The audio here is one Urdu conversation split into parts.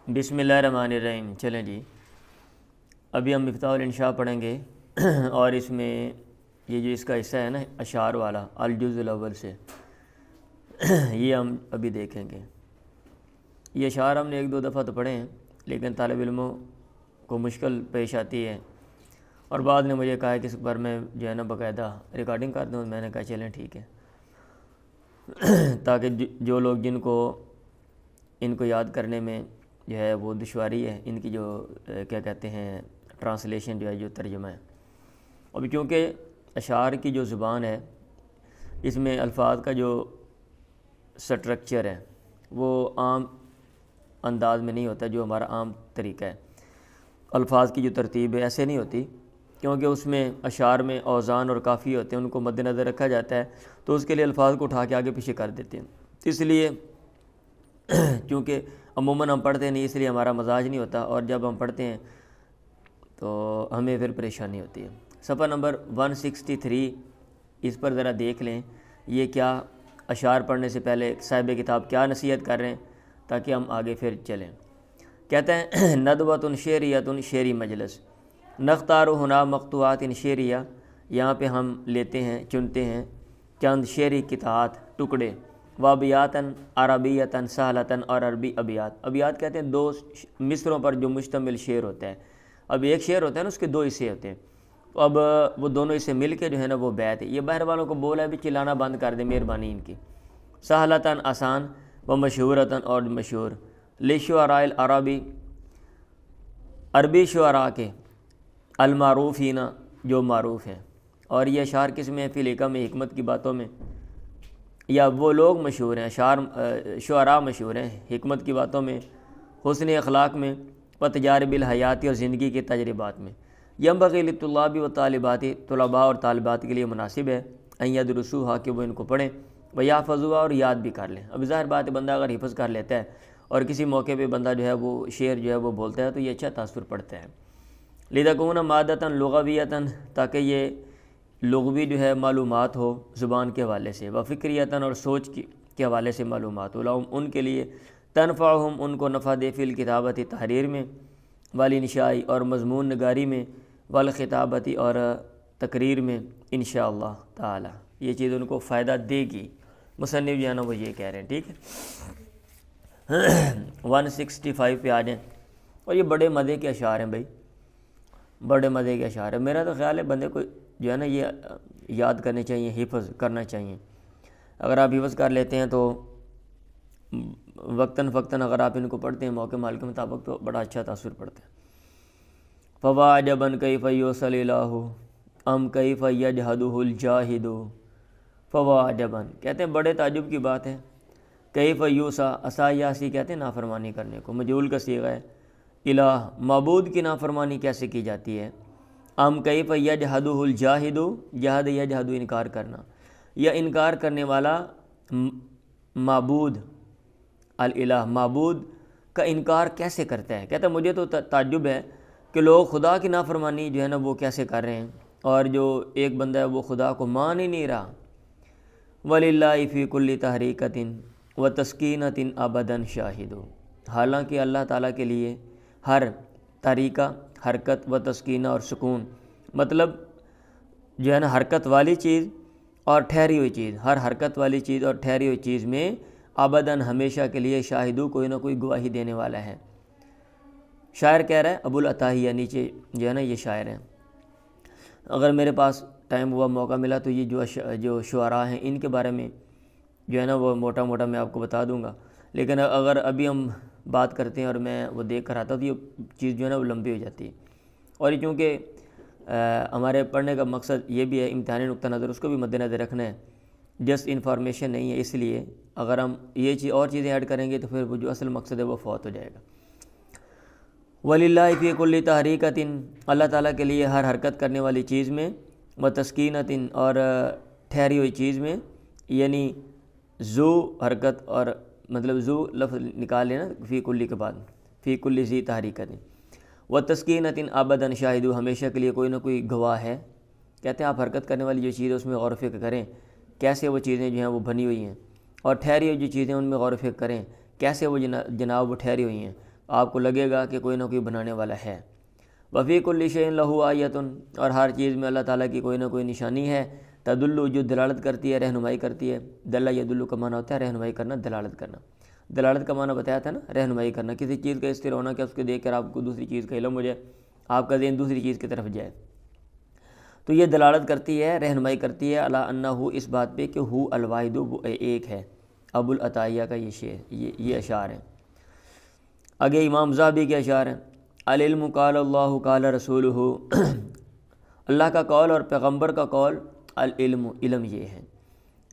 بسم اللہ الرحمن الرحیم۔ چلیں جی، ابھی ہم مفتاح الانشاء پڑھیں گے اور اس میں یہ جو اس کا حصہ ہے نا اشعار والا الجزء الاول سے یہ ہم ابھی دیکھیں گے۔ یہ اشعار ہم نے ایک دو دفعہ تو پڑھے ہیں، لیکن طالب علموں کو مشکل پیش آتی ہے، اور بعد نے مجھے کہا کہ اس پر میں جو ہے نا باقاعدہ ریکارڈنگ کر دوں۔ میں نے کہا چلیں ٹھیک ہے، تاکہ جو لوگ جن کو ان کو یاد کرنے میں جو ہے وہ دشواری ہے، ان کی جو کیا کہتے ہیں ٹرانسلیشن جو ہے، جو ترجمہ ہے۔ اب کیونکہ اشعار کی جو زبان ہے اس میں الفاظ کا جو سٹرکچر ہے وہ عام انداز میں نہیں ہوتا، جو ہمارا عام طریقہ ہے۔ الفاظ کی جو ترتیب ہے ایسے نہیں ہوتی، کیونکہ اس میں اشعار میں اوزان اور قافیے ہوتے ہیں، ان کو مد نظر رکھا جاتا ہے، تو اس کے لیے الفاظ کو اٹھا کے آگے پیچھے کر دیتے ہیں۔ اس لیے چونکہ عموماً ہم پڑھتے نہیں، اس لیے ہمارا مزاج نہیں ہوتا، اور جب ہم پڑھتے ہیں تو ہمیں پھر پریشانی ہوتی ہے۔ صفحہ نمبر 163 اس پر ذرا دیکھ لیں، یہ کیا اشعار پڑھنے سے پہلے صاحب کتاب کیا نصیحت کر رہے ہیں، تاکہ ہم آگے پھر چلیں۔ کہتے ہیں ندوۃ شعریۃ، شعری مجلس، نختار ہنا مقطوعات شعریہ، یہاں پہ ہم لیتے ہیں، چنتے ہیں چند شعری قطعات، ٹکڑے، وابیاتن عربیتن سہلتن، اور عربی ابیات۔ ابیات کہتے ہیں دو مصروں پر جو مشتمل شعر ہوتا ہے۔ اب ایک شعر ہوتا ہے نا، اس کے دو حصے ہوتے ہیں، تو اب وہ دونوں حصے مل کے جو ہے نا وہ بیت ہے۔ یہ باہر والوں کو بولا ہے بھی چلانا بند کر دیں، مہربانی ان کی۔ سہلتن آسان، و مشہورتن اور مشہور، لشعراء العربی، عربی شعراء کے، المعروفین جو معروف ہیں۔ اور یہ اشعار کس میں فی الحکم میں، حکمت کی باتوں میں، یا وہ لوگ مشہور ہیں، شعراء مشہور ہیں حکمت کی باتوں میں، حسن اخلاق میں، و تجارب الحیاتی اور زندگی کے تجربات میں۔ ینبغی للطلاب و طالبات، طلباء اور طالبات کے لیے مناسب ہے ان یدرسوها، کہ وہ ان کو پڑھیں، و یحفظوها، اور یاد بھی کر لیں۔ اب ظاہر بات ہے، بندہ اگر حفظ کر لیتا ہے اور کسی موقع پہ بندہ جو ہے وہ شعر جو ہے وہ بولتا ہے، تو یہ اچھا تاثر پڑتا ہے۔ لتکون مادۃ لغویۃ، تاکہ یہ لغوی جو ہے معلومات ہو زبان کے حوالے سے، و فکریتاً، اور سوچ کے حوالے سے معلومات ہو، لہم ان کے لیے، تنفعہم ان کو نفع دے، فی الکتابت تحریر میں، والانشائی اور مضمون نگاری میں، والخطابتی اور تقریر میں، انشاءاللہ تعالی یہ چیز ان کو فائدہ دے گی۔ مصنف جو ہے نا وہ یہ کہہ رہے ہیں، ٹھیک ہے۔ 165 پہ آ جائیں، اور یہ بڑے مزے کے اشعار ہیں بھائی، بڑے مزے کے اشعار ہیں۔ میرا تو خیال ہے بندے کو جو ہے نا یہ یاد کرنے چاہیے، حفظ کرنا چاہیے۔ اگر آپ حفظ کر لیتے ہیں تو وقتاً فوقتاً اگر آپ ان کو پڑھتے ہیں موقع مال کے مطابق، تو بڑا اچھا تاثر پڑتا ہے۔ فوا عجباً کیف یوصل الہ ام کیف یجہدہ الجاہد، فوا عجباً کہتے ہیں بڑے تعجب کی بات ہے، کیف یوصا، اسا یاسی کہتے ہیں نافرمانی کرنے کو، مجہول کا صیغہ ہے، الہ معبود کی نافرمانی کیسے کی جاتی ہے، ام کیف یجہدہ الجاہد، جہد یجہد انکار کرنا، یا انکار کرنے والا معبود، الالہ معبود کا انکار کیسے کرتا ہے۔ کہتا ہے مجھے تو تعجب ہے کہ لوگ خدا کی نافرمانی جو ہے نا وہ کیسے کر رہے ہیں، اور جو ایک بندہ ہے وہ خدا کو مان ہی نہیں رہا۔ وَلِلَّهِ فِي كُلِّ تَحْرِيكَةٍ وَتَسْكِينَةٍ أَبَدًا شَاهِدٌ، حالانکہ اللہ تعالیٰ کے لیے ہر طریقہ، حرکت، و تسکینہ اور سکون، مطلب جو ہے نا حرکت والی چیز اور ٹھہری ہوئی چیز، ہر حرکت والی چیز اور ٹھہری ہوئی چیز میں ابداً ہمیشہ کے لیے شاہدو کوئی نہ کوئی گواہی دینے والا ہے۔ شاعر کہہ رہا ہے، ابو العطاہیہ نیچے جو ہے نا یہ شاعر ہیں۔ اگر میرے پاس ٹائم ہوا، موقع ملا، تو یہ جو شعراء ہیں ان کے بارے میں جو ہے نا وہ موٹا موٹا میں آپ کو بتا دوں گا، لیکن اگر ابھی ہم بات کرتے ہیں اور میں وہ دیکھ کر آتا ہوں تو یہ چیز جو ہے نا وہ لمبی ہو جاتی ہے، اور یہ چونکہ ہمارے پڑھنے کا مقصد یہ بھی ہے، امتحانی نقطہ نظر اس کو بھی مد نظر رکھنا ہے، جسٹ انفارمیشن نہیں ہے، اس لیے اگر ہم یہ چیز اور چیزیں ایڈ کریں گے تو پھر وہ جو اصل مقصد ہے وہ فوت ہو جائے گا۔ وَلِلَّهِ فِي كُلِّ تَحْرِيكَةٍ، اللہ تعالیٰ کے لیے ہر حرکت کرنے والی چیز میں، وَتَسْكِينَةٍ اور ٹھہری ہوئی چیز میں، یعنی زو حرکت، اور مطلب زو لفظ نکال لینا فی کلی کے بعد، فی کلی ذی تحریکۃ، وَتَسْكِينَةٍ أَبَدًا شَاهِدُ، ہمیشہ کے لیے کوئی نہ کوئی گواہ ہے۔ کہتے ہیں آپ حرکت کرنے والی جو چیز ہے اس میں غور و فکر کریں، کیسے وہ چیزیں جو ہیں وہ بنی ہوئی ہیں، اور ٹھہری ہوئی جو چیزیں ان میں غور و فکر کریں، کیسے وہ جناب وہ ٹھہری ہوئی ہیں، آپ کو لگے گا کہ کوئی نہ کوئی بنانے والا ہے۔ وفی کل شیء لہ آیۃ، اور ہر چیز میں اللہ تعالیٰ کی کوئی نہ کوئی نشانی ہے، تدل جو دلالت کرتی ہے، رہنمائی کرتی ہے۔ دلہ یدل کا معنی ہوتا ہے رہنمائی کرنا، دلالت کرنا۔ دلالت کا معنی بتایا تھا نا، رہنمائی کرنا، کسی چیز کا استر ہونا کہ اس کو دیکھ کر آپ کو دوسری چیز کا علم ہو جائے، آپ کا ذہن دوسری چیز کی طرف جائے۔ تو یہ دلالت کرتی ہے، رہنمائی کرتی ہے علی انہ، اس بات پہ کہ ہو الواحد، وہ ایک ہے۔ ابو العطائیہ کا یہ شعر، یہ اشعار ہیں۔ آگے امام ذہبی کے اشعار ہیں۔ العلم قال اللہ قال رسولہ، اللہ کا قول اور پیغمبر کا قول، العلم، علم یہ ہے۔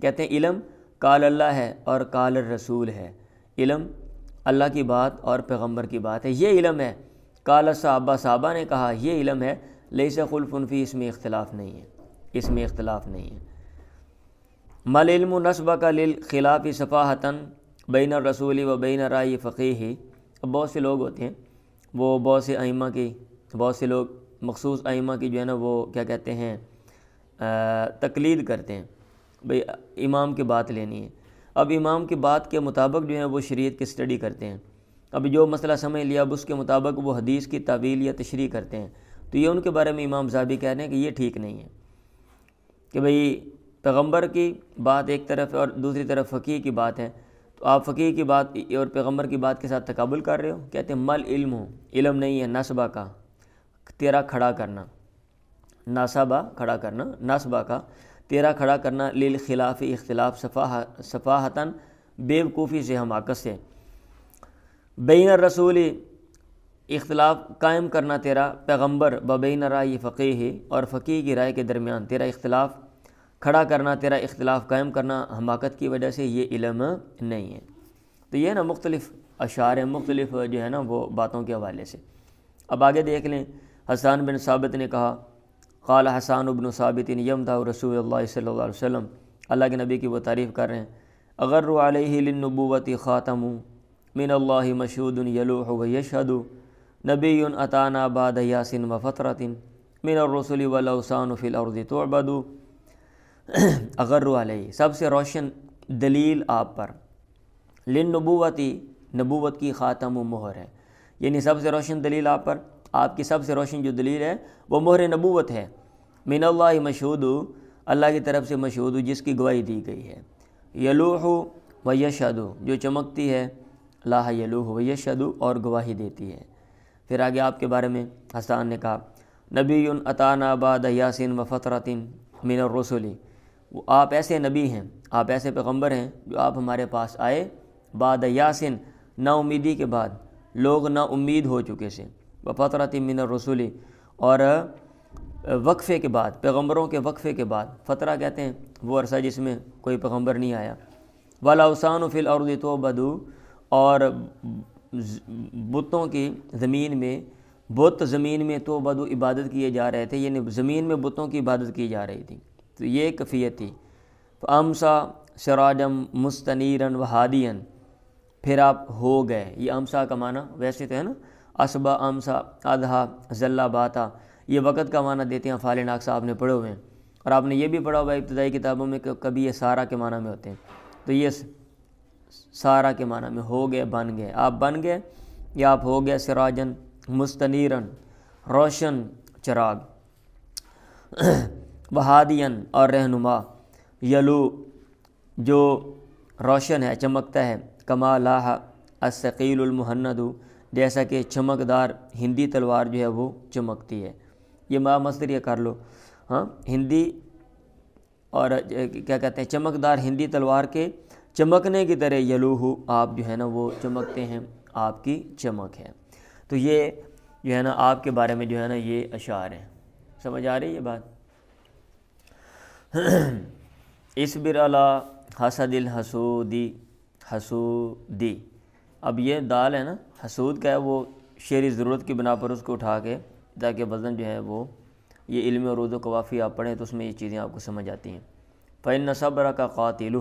کہتے ہیں علم قال اللہ ہے اور قال الرسول ہے، علم اللہ کی بات اور پیغمبر کی بات ہے، یہ علم ہے۔ قال صحابہ، صحابہ نے کہا یہ علم ہے۔ لیس خلف فی، اس میں اختلاف نہیں ہے، اس میں اختلاف نہیں ہے۔ مل علم نسبک للخلاف صفاحتاً بین الرسول و بین رائے فقیہ۔ اب بہت سے لوگ ہوتے ہیں، وہ بہت سے ائمہ کی، بہت سے لوگ مخصوص ائمہ کی جو ہے نا وہ کیا کہتے ہیں تقلید کرتے ہیں، بھئی امام کی بات لینی ہے۔ اب امام کی بات کے مطابق جو ہے وہ شریعت کی اسٹڈی کرتے ہیں۔ اب جو مسئلہ سمجھ لیا اب اس کے مطابق وہ حدیث کی تعویل یا تشریح کرتے ہیں۔ تو یہ ان کے بارے میں امام ذہبی کہہ رہے ہیں کہ یہ ٹھیک نہیں ہے، کہ بھئی پیغمبر کی بات ایک طرف اور دوسری طرف فقیہ کی بات ہے، تو آپ فقیہ کی بات اور پیغمبر کی بات کے ساتھ تقابل کر رہے ہو۔ کہتے ہیں مل علم، علم نہیں ہے نسبہ کا، تیرا کھڑا کرنا، ناسبہ کھڑا کرنا، نسبہ کا تیرا کھڑا کرنا، للخلاف اختلاف، صفاحتاً بے وقوفی سے، حماقت سے، بین الرسول اختلاف قائم کرنا تیرا پیغمبر، بین رائے فقیہ، اور فقیہ کی رائے کے درمیان تیرا اختلاف کھڑا کرنا، تیرا اختلاف قائم کرنا حماقت کی وجہ سے، یہ علم نہیں ہے۔ تو یہ نا مختلف اشعار ہیں، مختلف جو ہے نا وہ باتوں کے حوالے سے۔ اب آگے دیکھ لیں، حسان بن ثابت نے کہا، قال حسان بن ثابت یمدح رسول اللہ صلی اللہ علیہ وسلم، اللہ کے نبی کی وہ تعریف کر رہے ہیں، اغر علیہ للنبوۃ خاتم من اللہ مشہود یلوح و یشہد نبی اتانا بعد یاس و فترۃ من الرسل والاوثان فی الارض تعبد۔ اغر علیہ، سب سے روشن دلیل آپ پر، للنبوۃ، نبوت کی خاتم و مہر ہے، یعنی سب سے روشن دلیل آپ پر، آپ کی سب سے روشن جو دلیل ہے وہ مہر نبوت ہے، من اللہ مشہود، اللہ کی طرف سے مشہود، جس کی گواہی دی گئی ہے، یلوح و یشہد، جو چمکتی ہے، لاح یلوح و یشہد، اور گواہی دیتی ہے۔ پھر آگے آپ کے بارے میں حسان نے کہا، نبی اتانا بعد یاس و فترۃ من الرسل، وہ آپ ایسے نبی ہیں، آپ ایسے پیغمبر ہیں جو آپ ہمارے پاس آئے بعد یاسن، نا امیدی کے بعد، لوگ نا امید ہو چکے سے، وفترۃ من الرسل، اور وقفے کے بعد، پیغمبروں کے وقفے کے بعد، فترہ کہتے ہیں وہ عرصہ جس میں کوئی پیغمبر نہیں آیا، والاوثان فی الارض تعبد، اور بتوں کی زمین میں، بت زمین میں تعبد، عبادت کیے جا رہے تھے، یعنی زمین میں بتوں کی عبادت کی جا رہی تھی، تو یہ کیفیت تھی۔ فامسا سراجم مستنیرا وہادیا، پھر آپ ہو گئے، یہ امسا کا معنی ویسے تو ہے نا، اسبا امسا اضحا ذلہ باتا، یہ وقت کا معنی دیتے ہیں فال ناک صاحب نے پڑھے ہوئے ہیں، اور آپ نے یہ بھی پڑھا ہوا ابتدائی کتابوں میں کہ کبھی یہ سارا کے معنی میں ہوتے ہیں، تو یہ سارا کے معنی میں ہو گئے، بن گئے، آپ بن گئے یا آپ ہو گئے، سراجن مستنیرن، روشن چراغ، وہادین، اور رہنما، یلو، جو روشن ہے، چمکتا ہے، کما لاح الثقیل المہند، جیسا کہ چمکدار ہندی تلوار جو ہے وہ چمکتی ہے۔ یہ مصدر کر لو، ہاں، ہندی اور کیا کہتے ہیں، چمکدار ہندی تلوار کے چمکنے کی طرح، یلوہ، آپ جو ہے نا وہ چمکتے ہیں، آپ کی چمک ہے۔ تو یہ جو ہے نا آپ کے بارے میں جو ہے نا یہ اشعار ہیں، سمجھ آ رہی ہے یہ بات؟ اصبر علی حسد الحسودی، حسودی، اب یہ دال ہے نا، حسود کا ہے، وہ شعری ضرورت کی بنا پر اس کو اٹھا کے، تاکہ وزن جو ہے وہ، یہ علم عروض و قوافی آپ پڑھیں تو اس میں یہ چیزیں آپ کو سمجھ آتی ہیں۔ فإن صبرک قاتل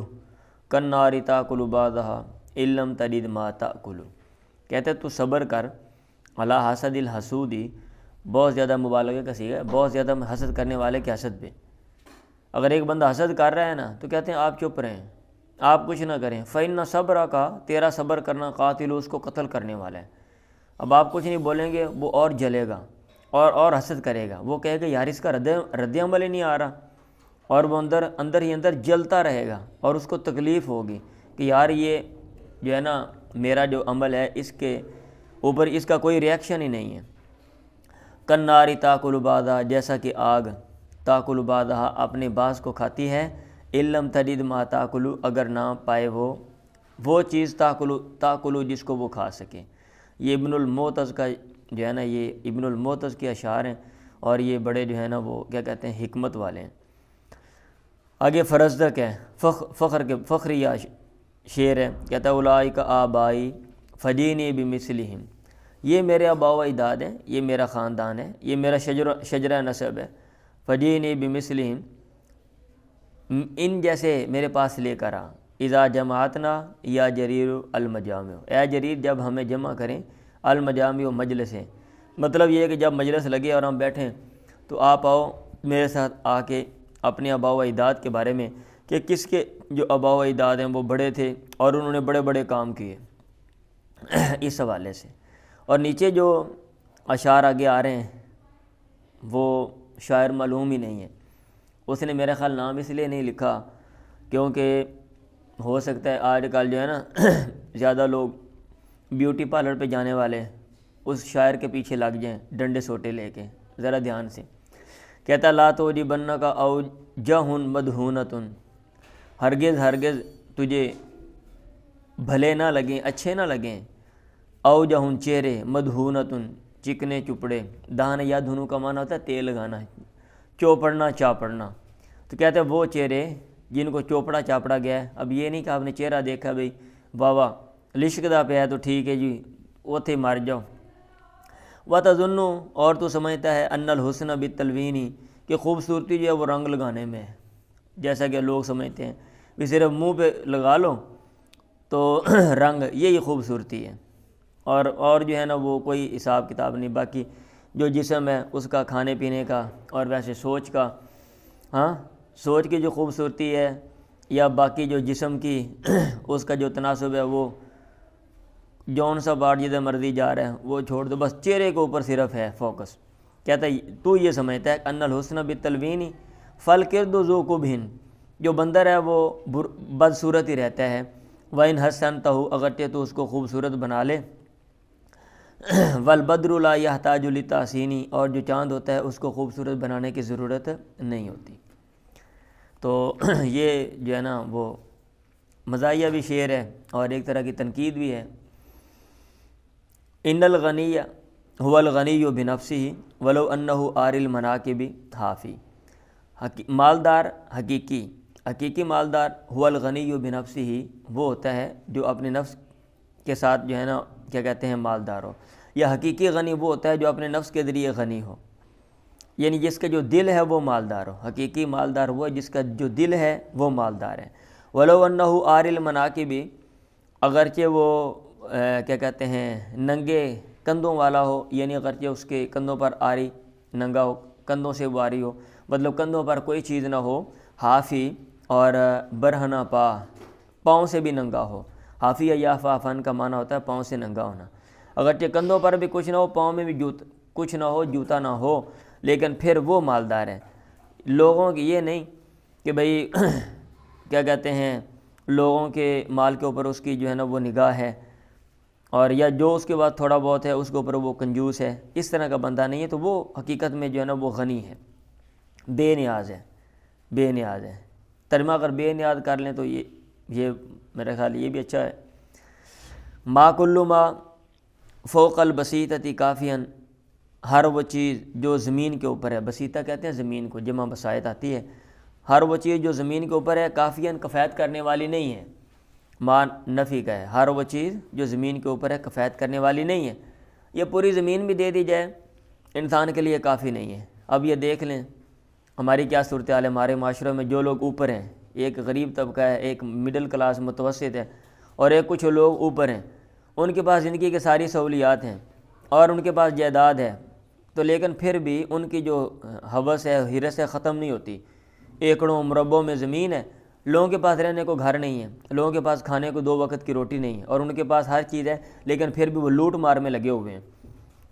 کالنار تأکل بعضها ان لم تجد ما تأکل، کہتے تو صبر کر، علی حسد الحسودی، بہت زیادہ مبالغے کا صیغہ ہے، بہت زیادہ حسد کرنے والے کے حسد پہ، اگر ایک بندہ حسد کر رہا ہے نا تو کہتے ہیں آپ چپ رہیں، آپ کچھ نہ کریں، فإن صبرک، تیرا صبر کرنا، قاتل، اس کو قتل کرنے والا ہے، اب آپ کچھ نہیں بولیں گے وہ اور جلے گا اور حسد کرے گا، وہ کہے گا یار اس کا رد عمل ہی نہیں آ رہا، اور وہ اندر ہی اندر جلتا رہے گا اور اس کو تکلیف ہوگی کہ یار یہ جو ہے نا میرا جو عمل ہے اس کے اوپر اس کا کوئی ریاکشن ہی نہیں ہے۔ کناری تاکل بعضھا، جیسا کہ آگ تاکل بعضھا اپنے بعض کو کھاتی ہے، علم تجد ما تاکلو اگر نہ پائے وہ چیز تاکلو جس کو وہ کھا سکے۔ یہ ابن المعتز کا جو ہے نا، یہ ابن المعتز کے اشعار ہیں اور یہ بڑے جو ہے نا وہ کیا کہتے ہیں حکمت والے ہیں۔ آگے فرزدق ہے، فخریہ شعر ہے، کہتا ہے اولئک آبائی فجینی بمثلہم، یہ میرے آباء و اجداد ہیں، یہ میرا خاندان ہے، یہ میرا شجرہ نسب ہے، فجینی بمثلہم ان جیسے میرے پاس لے کر آ، اذا جماعتنا یا جریر المجامع، اے جریر جب ہمیں جمع کریں، المجامع مجلس ہے، مطلب یہ ہے کہ جب مجلس لگے اور ہم بیٹھیں تو آپ آؤ میرے ساتھ آ کے اپنے آباء و اجداد کے بارے میں، کہ کس کے جو آباء و اجداد ہیں وہ بڑے تھے اور انہوں نے بڑے بڑے کام کیے اس حوالے سے۔ اور نیچے جو اشعار آگے آ رہے ہیں وہ شاعر معلوم ہی نہیں ہے، اس نے میرا خیال نام اس لیے نہیں لکھا کیونکہ ہو سکتا ہے آج کل جو ہے نا زیادہ لوگ بیوٹی پارلر پہ جانے والے اس شاعر کے پیچھے لگ جائیں ڈنڈے سوٹے لے کے۔ ذرا دھیان سے کہتا لا توجبنک اوجہ مدہونۃ، ہرگز تجھے بھلے نہ لگیں، اچھے نہ لگیں، اوجہ چہرے، مدہونۃ چکنے چپڑے، دہن یا دھنو کا معنی ہوتا ہے تیل لگانا، چوپڑنا چاپڑنا، تو کہتے ہیں وہ چہرے جن کو چوپڑا چاپڑا گیا ہے۔ اب یہ نہیں کہ آپ نے چہرہ دیکھا بھئی واہ واہ لشکدہ پہ ہے تو ٹھیک ہے جی اوتھے مار جاؤ، وَتَظُنُّ اور تو سمجھتا ہے ان الحسن بالتلوین کہ خوبصورتی جو ہے وہ رنگ لگانے میں ہے، جیسا کہ لوگ سمجھتے ہیں کہ صرف منہ پہ لگا لو تو رنگ یہی خوبصورتی ہے، اور جو ہے نا وہ کوئی حساب کتاب نہیں، باقی جو جسم ہے اس کا کھانے پینے کا اور ویسے سوچ کا، ہاں سوچ کی جو خوبصورتی ہے یا باقی جو جسم کی اس کا جو تناسب ہے وہ جون سا پارٹ جدھر مرضی جا رہا ہے وہ چھوڑ دو، بس چہرے کے اوپر صرف ہے فوکس۔ کہتا ہے تو یہ سمجھتا ہے ان الحسن بالتلوین فالکرد ذو قبح، جو بندر ہے وہ بدصورت ہی رہتا ہے، وَإِنْ حَسَنْتَهُ اگرچہ تو اس کو خوبصورت بنا لے، وَالْبَدْرُ لَا يَحْتَاجُ لِلتَّحْسِینِ اور جو چاند ہوتا ہے اس کو خوبصورت بنانے کی ضرورت نہیں ہوتی۔ تو یہ جو ہے نا وہ مزاحیہ بھی شعر ہے اور ایک طرح کی تنقید بھی ہے۔ ان الغنی هو الغنی بنفسه ولو انه آر المناکب حافی، مالدار حقیقی مالدار هو الغنی بنفسه وہ ہوتا ہے جو اپنے نفس کے ساتھ جو ہے نا کیا کہتے ہیں مالدار ہو، یا حقیقی غنی وہ ہوتا ہے جو اپنے نفس کے ذریعے غنی ہو، یعنی جس کا جو دل ہے وہ مالدار ہو۔ حقیقی مالدار وہ ہے جس کا جو دل ہے وہ مالدار ہے۔ ولو انہ آر المناکب اگرچہ وہ کیا کہتے ہیں ننگے کندھوں والا ہو، یعنی اگرچہ اس کے کندھوں پر آری ننگا ہو، کندھوں سے وہ آری ہو، مطلب کندھوں پر کوئی چیز نہ ہو، حافی اور برہنہ پاؤں سے بھی ننگا ہو۔ حافی یا فافن کا معنی ہوتا ہے پاؤں سے ننگا ہونا، اگرچہ کندھوں پر بھی کچھ نہ ہو، پاؤں میں بھی کچھ نہ ہو، جوتا نہ ہو، لیکن پھر وہ مالدار ہے۔ لوگوں کی یہ نہیں کہ بھئی کیا کہتے ہیں لوگوں کے مال کے اوپر اس کی جو ہے نا وہ نگاہ ہے، اور یا جو اس کے بعد تھوڑا بہت ہے اس کے اوپر وہ کنجوس ہے، اس طرح کا بندہ نہیں ہے، تو وہ حقیقت میں جو ہے نا وہ غنی ہے، بے نیاز ہے۔ ترجمہ اگر بے نیاز کر لیں تو یہ میرا خیال یہ بھی اچھا ہے۔ ما کل ما فوق البسیطۃ کافیا، ہر وہ چیز جو زمین کے اوپر ہے، بسیطہ کہتے ہیں زمین کو، جمع بسائط آتی ہے، ہر وہ چیز جو زمین کے اوپر ہے کافیاً کفایت کرنے والی نہیں ہے۔ ما نفی کا ہے، ہر وہ چیز جو زمین کے اوپر ہے کفایت کرنے والی نہیں ہے، یہ پوری زمین بھی دے دی جائے انسان کے لیے کافی نہیں ہے۔ اب یہ دیکھ لیں ہماری کیا صورتحال ہے، ہمارے معاشرے میں جو لوگ اوپر ہیں، ایک غریب طبقہ ہے، ایک مڈل کلاس متوسط ہے، اور ایک کچھ لوگ اوپر ہیں، ان کے پاس زندگی کے ساری سہولیات ہیں اور ان کے پاس جائیداد ہے، تو لیکن پھر بھی ان کی جو ہوس ہے، ہرس ہے، ختم نہیں ہوتی۔ ایکڑوں مربعوں میں زمین ہے لوگوں کے پاس رہنے کو گھر نہیں ہے، لوگوں کے پاس کھانے کو 2 وقت کی روٹی نہیں ہے، اور ان کے پاس ہر چیز ہے، لیکن پھر بھی وہ لوٹ مار میں لگے ہوئے ہیں،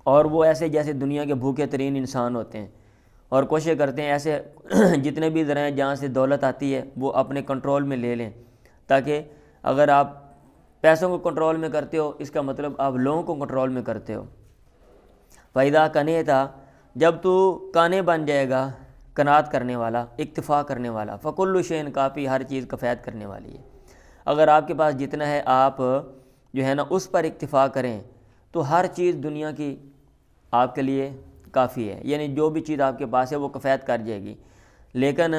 اور وہ ایسے جیسے دنیا کے بھوکے ترین انسان ہوتے ہیں، اور کوشش کرتے ہیں ایسے جتنے بھی ذرائع جہاں سے دولت آتی ہے وہ اپنے کنٹرول میں لے لیں، تاکہ اگر آپ پیسوں کو کنٹرول میں کرتے ہو اس کا مطلب آپ لوگوں کو کنٹرول میں کرتے ہو۔ فائدہ کنے تھا، جب تو کانے بن جائے گا، قناعت کرنے والا، اکتفا کرنے والا، فکل شین کافی، ہر چیز کفایت کرنے والی ہے۔ اگر آپ کے پاس جتنا ہے آپ جو ہے نا اس پر اکتفا کریں تو ہر چیز دنیا کی آپ کے لیے کافی ہے، یعنی جو بھی چیز آپ کے پاس ہے وہ کفایت کر جائے گی۔ لیکن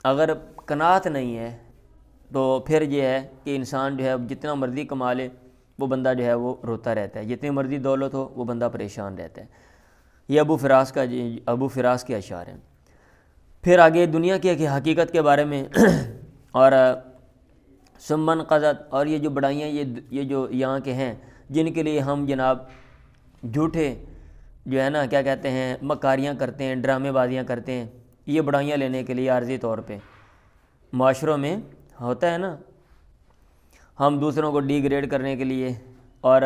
اگر قناعت نہیں ہے تو پھر یہ ہے کہ انسان جو ہے جتنا مرضی کما لے وہ بندہ جو ہے وہ روتا رہتا ہے، جتنی مرضی دولت ہو وہ بندہ پریشان رہتا ہے۔ یہ ابو فراس کے اشعار ہیں۔ پھر آگے دنیا کی حقیقت کے بارے میں اور سمن قضت، اور یہ جو بڑائیاں یہ جو یہاں کے ہیں جن کے لیے ہم جناب جھوٹے جو ہے نا کیا کہتے ہیں مکاریاں کرتے ہیں، ڈرامے بازیاں کرتے ہیں، یہ بڑائیاں لینے کے لیے عارضی طور پہ معاشروں میں ہوتا ہے نا، ہم دوسروں کو ڈی گریڈ کرنے کے لیے اور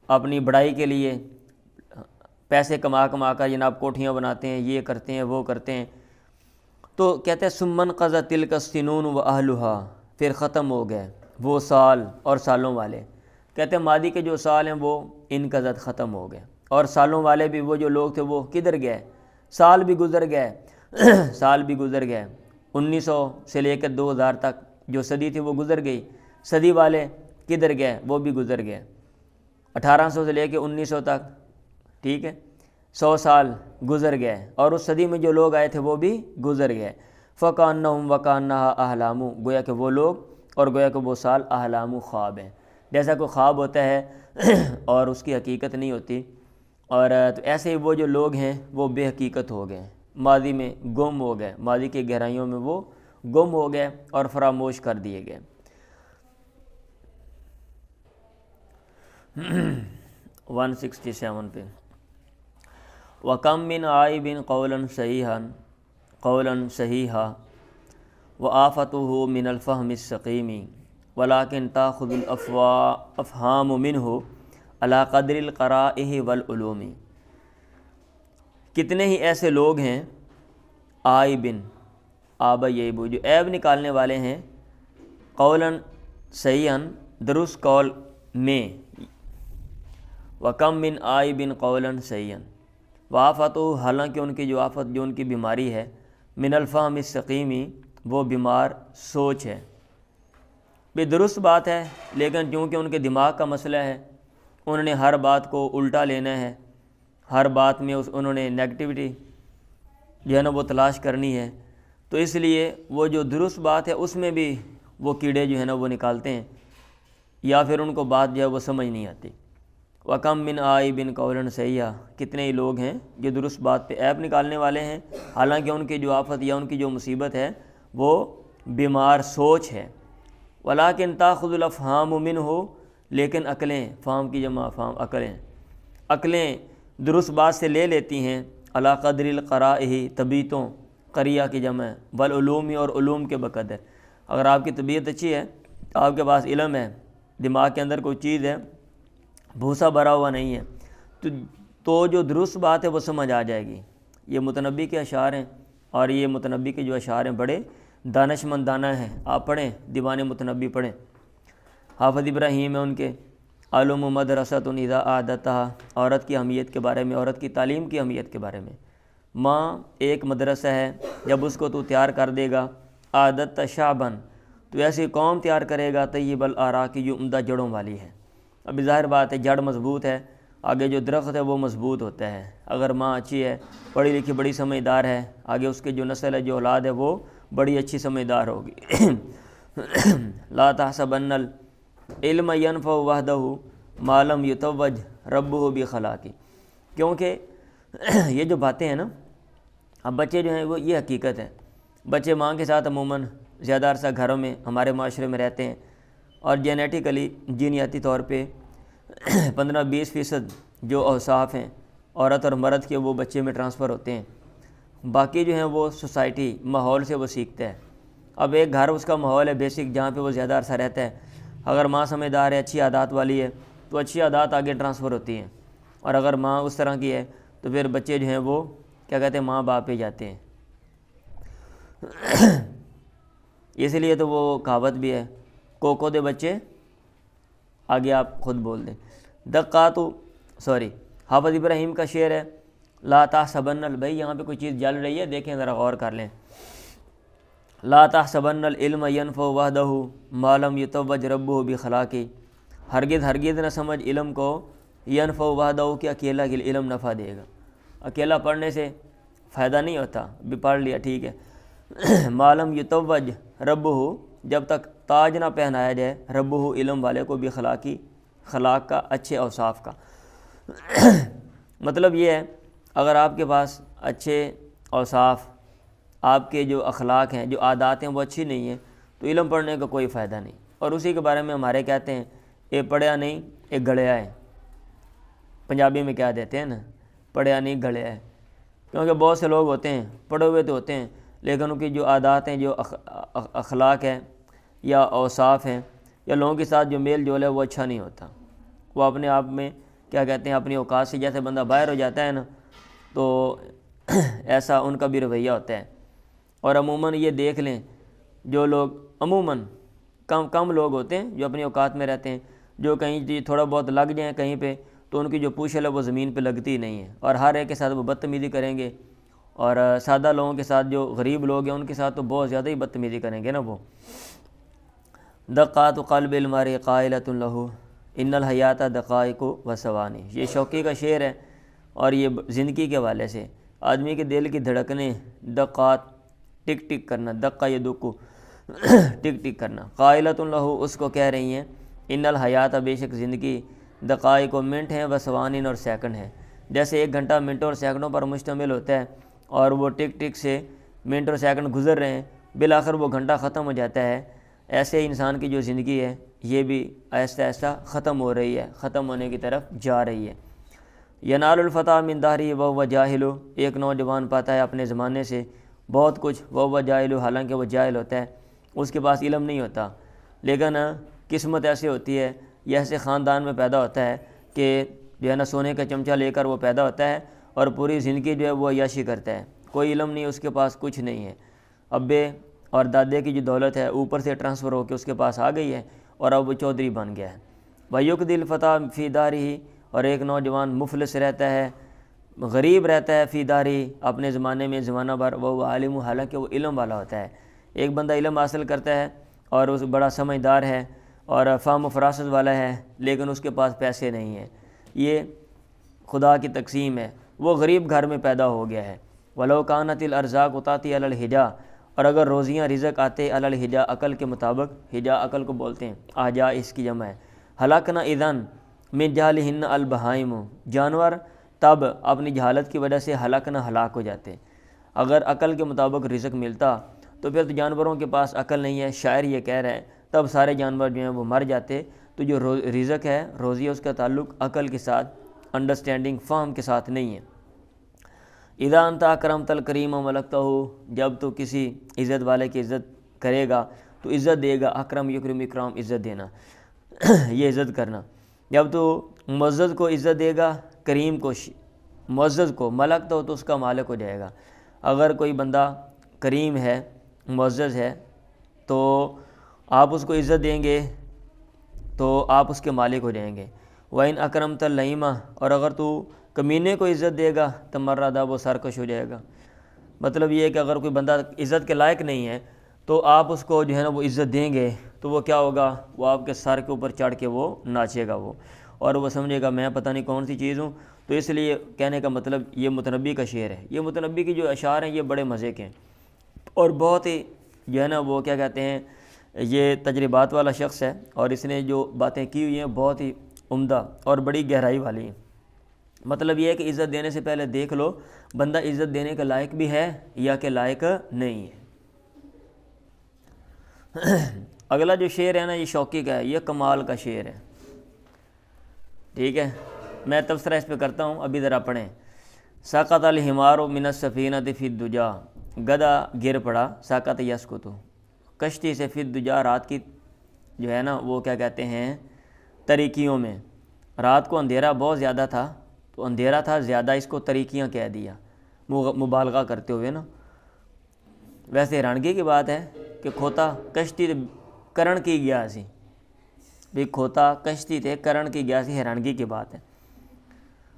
اپنی بڑائی کے لیے پیسے کما کر جناب کوٹھیاں بناتے ہیں، یہ کرتے ہیں وہ کرتے ہیں۔ تو کہتے ہیں سمن قضت تلک السنون و اہلھا، پھر ختم ہو گئے وہ سال اور سالوں والے۔ کہتے ہیں ماضی کے جو سال ہیں وہ انقضت ختم ہو گئے، اور سالوں والے بھی وہ جو لوگ تھے وہ کدھر گئے، سال بھی گزر گئے سال بھی گزر گئے، 1900 سے لے کر 2000 تک جو صدی تھی وہ گزر گئی، صدی والے کدھر گئے وہ بھی گزر گئے، 1800 سے لے کے 1900 تک، ٹھیک ہے، 100 سال گزر گئے، اور اس صدی میں جو لوگ آئے تھے وہ بھی گزر گئے۔ فَكَأَنَّهُمْ وَكَأَنَّهَا أَحْلَامُ، گویا کہ وہ لوگ اور گویا کہ وہ سال احلام خواب ہیں، جیسا کوئی خواب ہوتا ہے اور اس کی حقیقت نہیں ہوتی، اور تو ایسے ہی وہ جو لوگ ہیں وہ بے حقیقت ہو گئے، ماضی میں گم ہو گئے، ماضی کی گہرائیوں میں وہ گم ہو گئے اور فراموش کر دیے گئے۔ 167 پہ وَكَمْ مِنْ عَائِبٍ قَوْلًا صَحِيحًا وَآفَتُهُ مِنَ الْفَهْمِ السَّقِيمِ وَلَكِنْ تَأْخُذُ الْأَفْهَامُ مِنْهُ عَلَى قَدْرِ الْقَرَائِحِ وَالْعُلُومِ۔ کتنے ہی ایسے لوگ ہیں عائبن آب یعیبو، جو عیب نکالنے والے ہیں، قولاً صحیحاً درست قول میں، وَكَمْ مِنْ عَائِبٍ قَوْلًا صَحِيحًا وَآفَتُهُ، حالانکہ ان کی جو آفت، جو ان کی بیماری ہے، من الفہم السقیمی، وہ بیمار سوچ ہے۔ بھی درست بات ہے، لیکن چونکہ ان کے دماغ کا مسئلہ ہے، انہوں نے ہر بات کو الٹا لینا ہے، ہر بات میں انہوں نے نیگیٹیوٹی جو ہے نا وہ تلاش کرنی ہے، تو اس لیے وہ جو درست بات ہے اس میں بھی وہ کیڑے جو ہے نا وہ نکالتے ہیں، یا پھر ان کو بات جو ہے وہ سمجھ نہیں آتی۔ وَكَمْ مِنْ عَائِبٍ قَوْلًا صَحِيحًا، کتنے ہی لوگ ہیں جو درست بات پہ عیب نکالنے والے ہیں، حالانکہ ان کی جو آفت یا ان کی جو مصیبت ہے وہ بیمار سوچ ہے۔ وَلَكِنْ تَأْخُذُ الْأَفْهَامُ مِنْهُ، لیکن عقلیں، فہم کی جمع فہم، عقلیں درست بات سے لے لیتی ہیں، عَلَى قَدْرِ الْقَرَائِحِ، طبیعتوں، قریہ کی جمع، وَالْعُلُومِ، اور علوم کے بقدر۔ اگر آپ کی طبیعت اچھی ہے، آپ کے پاس علم ہے، دماغ کے اندر کوئی چیز ہے، بھوسا بھرا ہوا نہیں ہے، تو جو درست بات ہے وہ سمجھ آ جائے گی۔ یہ متنبی کے اشعار ہیں، اور یہ متنبی کے جو اشعار ہیں بڑے دانش مندانہ ہیں، آپ پڑھیں، دیوان متنبی پڑھیں، حافظ ابراہیم ہیں ان کے، علم مدرسۃ اذا اعددتها، عورت کی اہمیت کے بارے میں، عورت کی تعلیم کی اہمیت کے بارے میں، ماں ایک مدرسہ ہے، جب اس کو تو تیار کر دے گا، اعددت شعبا، تو ایسی قوم تیار کرے گا، طیب الآراء کی، جو عمدہ جڑوں والی ہے۔ ابھی ظاہر بات ہے جڑ مضبوط ہے، آگے جو درخت ہے وہ مضبوط ہوتا ہے۔ اگر ماں اچھی ہے، پڑھی لکھی، بڑی سمجھدار ہے، آگے اس کے جو نسل ہے، جو اولاد ہے، وہ بڑی اچھی سمجھدار ہوگی۔ لا تحسبن العلم ينفع وحدہ ما لم یتوج ربہ بخلاقہ، کیونکہ یہ جو باتیں ہیں نا، اب بچے جو ہیں وہ یہ حقیقت ہے، بچے ماں کے ساتھ عموماً زیادہ عرصہ گھروں میں ہمارے معاشرے میں رہتے ہیں، اور جینیٹیکلی جینیاتی طور پہ 15-20% جو اوصاف ہیں عورت اور مرد کے وہ بچے میں ٹرانسفر ہوتے ہیں، باقی جو ہیں وہ سوسائٹی، ماحول سے وہ سیکھتا ہے۔ اب ایک گھر اس کا ماحول ہے بیسک جہاں پہ وہ زیادہ عرصہ رہتا ہے، اگر ماں سمجھدار ہے، اچھی عادات والی ہے تو اچھی عادات آگے ٹرانسفر ہوتی ہیں، اور اگر ماں اس طرح کی ہے تو پھر بچے جو ہیں وہ کیا کہتے ہیں ماں باپ پہ جاتے ہیں۔ اس لیے تو وہ کہاوت بھی ہے، کوکو دے بچے، آگے آپ خود بول دیں۔ حافظ ابراہیم کا شعر ہے، لا تحسبن بھائی یہاں پہ کوئی چیز جل رہی ہے، دیکھیں ذرا غور کر لیں۔ لا تحسبن العلم ينفع وحده ما لم يتوج ربه بخلاقه، ہرگز نہ سمجھ علم کو ينفع وحده کہ اکیلا علم نفع دے گا، اکیلا پڑھنے سے فائدہ نہیں ہوتا، بھی پڑھ لیا ٹھیک ہے۔ ما لم يتوج ربه، جب تک تاج نہ پہنایا جائے ربه علم والے کو بخلاقی، خلاق کا، اچھے اوصاف کا۔ مطلب یہ ہے اگر آپ کے پاس اچھے اوصاف، آپ کے جو اخلاق ہیں، جو عادات ہیں وہ اچھی نہیں ہیں تو علم پڑھنے کا کوئی فائدہ نہیں۔ اور اسی کے بارے میں ہمارے کہتے ہیں اے پڑھیا نہیں اے گڑیا ہے، پنجابی میں کیا دیتے ہیں نا، پڑھیا نہیں گڑیا ہے، کیونکہ بہت سے لوگ ہوتے ہیں پڑھے ہوئے تو ہوتے ہیں لیکن ان کی جو عادات ہیں، جو اخلاق ہیں یا اوصاف ہیں یا لوگوں کے ساتھ جو میل جول ہے وہ اچھا نہیں ہوتا، وہ اپنے آپ میں کیا کہتے ہیں اپنی اوقات سے جیسے بندہ باہر ہو جاتا ہے نا، تو ایسا ان کا بھی رویہ ہوتا ہے۔ اور عموماً یہ دیکھ لیں جو لوگ عموماً کم لوگ ہوتے ہیں جو اپنی اوقات میں رہتے ہیں، جو کہیں تھوڑا بہت لگ جائیں کہیں پہ تو ان کی جو پوچھل ہے وہ زمین پہ لگتی ہی نہیں ہے، اور ہر ایک کے ساتھ وہ بدتمیزی کریں گے، اور سادہ لوگوں کے ساتھ جو غریب لوگ ہیں ان کے ساتھ تو بہت زیادہ ہی بدتمیزی کریں گے نا وہ۔ دقات قلب المرء قائلۃ لہ ان الحیات دقائق و ثوانی، یہ شوقی کا شعر ہے، اور یہ زندگی کے حوالے سے آدمی کے دل کی دھڑکنیں، دقات ٹک ٹک کرنا، دقہ یہ دکو ٹک ٹک کرنا، قائلۃ لہ اس کو کہہ رہی ہیں، ان الحیات بے شک زندگی، دقائق و منٹ ہیں، و ثوانین اور سیکنڈ ہیں، جیسے ایک گھنٹہ منٹوں اور سیکنڈوں پر مشتمل ہوتا ہے اور وہ ٹک ٹک سے منٹ اور سیکنڈ گزر رہے ہیں، بالآخر وہ گھنٹہ ختم ہو جاتا ہے، ایسے انسان کی جو زندگی ہے یہ بھی آہستہ آہستہ ختم ہو رہی ہے، ختم ہونے کی طرف جا رہی ہے۔ ینال الفتح من دہری وہو جاہل، ایک نوجوان پاتا ہے اپنے زمانے سے بہت کچھ، وہو جاہل، حالانکہ وہ جاہل ہوتا ہے، اس کے پاس علم نہیں ہوتا، لیکن قسمت ایسے ہوتی ہے، یہ ایسے خاندان میں پیدا ہوتا ہے کہ جو ہے نا سونے کا چمچہ لے کر وہ پیدا ہوتا ہے اور پوری زندگی جو ہے وہ عیاشی کرتا ہے، کوئی علم نہیں، اس کے پاس کچھ نہیں ہے، ابے اور دادے کی جو دولت ہے اوپر سے ٹرانسفر ہو کے اس کے پاس آ گئی ہے اور اب وہ چودھری بن گیا ہے۔ وَيُقْدِي الْفَتَىٰ فِي دَارِهِ، اور ایک نوجوان مفلس رہتا ہے، غریب رہتا ہے، فی داری، اپنے زمانے میں زمانہ بھر، وہ عالم، حالانکہ وہ علم والا ہوتا ہے۔ ایک بندہ علم حاصل کرتا ہے اور اس بڑا سمجھدار ہے اور فہم و فراست والا ہے، لیکن اس کے پاس پیسے نہیں ہیں، یہ خدا کی تقسیم ہے، وہ غریب گھر میں پیدا ہو گیا ہے۔ وَلَوْ كَانَتِ الْأَرْزَاقُ تَأْتِي عَلَى الْحِجَا، اور اگر روزیاں رزق آتے علی الحجا، عقل کے مطابق، حجا عقل کو بولتے ہیں، آجا اس کی جمع ہے، ہلاکنا اذن من جہلہن البہائم، جانور تب اپنی جہالت کی وجہ سے ہلاکنا ہلاک ہو جاتے۔ اگر عقل کے مطابق رزق ملتا تو پھر تو جانوروں کے پاس عقل نہیں ہے، شاعر یہ کہہ رہا ہے، تب سارے جانور جو ہیں وہ مر جاتے، تو جو رزق ہے، روزی ہے، اس کا تعلق عقل کے ساتھ، انڈرسٹینڈنگ، فہم کے ساتھ نہیں ہے۔ اذا انت اکرمت الکریم ملکتہ، جب تو کسی عزت والے کی عزت کرے گا تو عزت دے گا، اکرم یکرم، اکرام عزت دینا، یہ عزت کرنا، جب تو معزز کو عزت دے گا، کریم کو، معزز کو، ملکتہ تو اس کا مالک ہو جائے گا۔ اگر کوئی بندہ کریم ہے، معزز ہے، تو آپ اس کو عزت دیں گے تو آپ اس کے مالک ہو جائیں گے۔ وَإِنْ أَكْرَمْتَ اللَّئِيمَ، اور اگر تو کمینے کو عزت دے گا تمردا، وہ سرکش ہو جائے گا۔ مطلب یہ ہے کہ اگر کوئی بندہ عزت کے لائق نہیں ہے تو آپ اس کو جو ہے نا وہ عزت دیں گے تو وہ کیا ہوگا، وہ آپ کے سر کے اوپر چڑھ کے وہ ناچے گا، وہ اور وہ سمجھے گا میں پتہ نہیں کون سی چیز ہوں۔ تو اس لیے کہنے کا مطلب یہ متنبی کا شعر ہے، یہ متنبی کی جو اشعار ہیں یہ بڑے مزے کے ہیں اور بہت ہی جو ہے نا وہ کیا کہتے ہیں، یہ تجربات والا شخص ہے اور اس نے جو باتیں کی ہوئی ہیں بہت ہی عمدہ اور بڑی گہرائی والی ہیں۔ مطلب یہ ہے کہ عزت دینے سے پہلے دیکھ لو بندہ عزت دینے کے لائق بھی ہے یا کہ لائق نہیں ہے۔ اگلا جو شعر ہے نا یہ شوقی کا ہے، یہ کمال کا شعر ہے، ٹھیک ہے، میں تبصرہ اس پہ کرتا ہوں، ابھی ذرا پڑھیں۔ سقط الحمار من السفینۃ فی الدجا، گدھا گر پڑا، سقط یسقط، کشتی سے فی الدجا رات کی جو ہے نا وہ کیا کہتے ہیں تاریکیوں میں، رات کو اندھیرا بہت زیادہ تھا تو اندھیرا تھا زیادہ، اس کو تاریکیاں کہہ دیا مبالغہ کرتے ہوئے نا۔ ویسے حیرانگی کی بات ہے کہ کھوتا کشتی کرن کی گیا سی، بھی کھوتا کشتی تے کرن کی گیا سی، حیرانگی کی بات ہے۔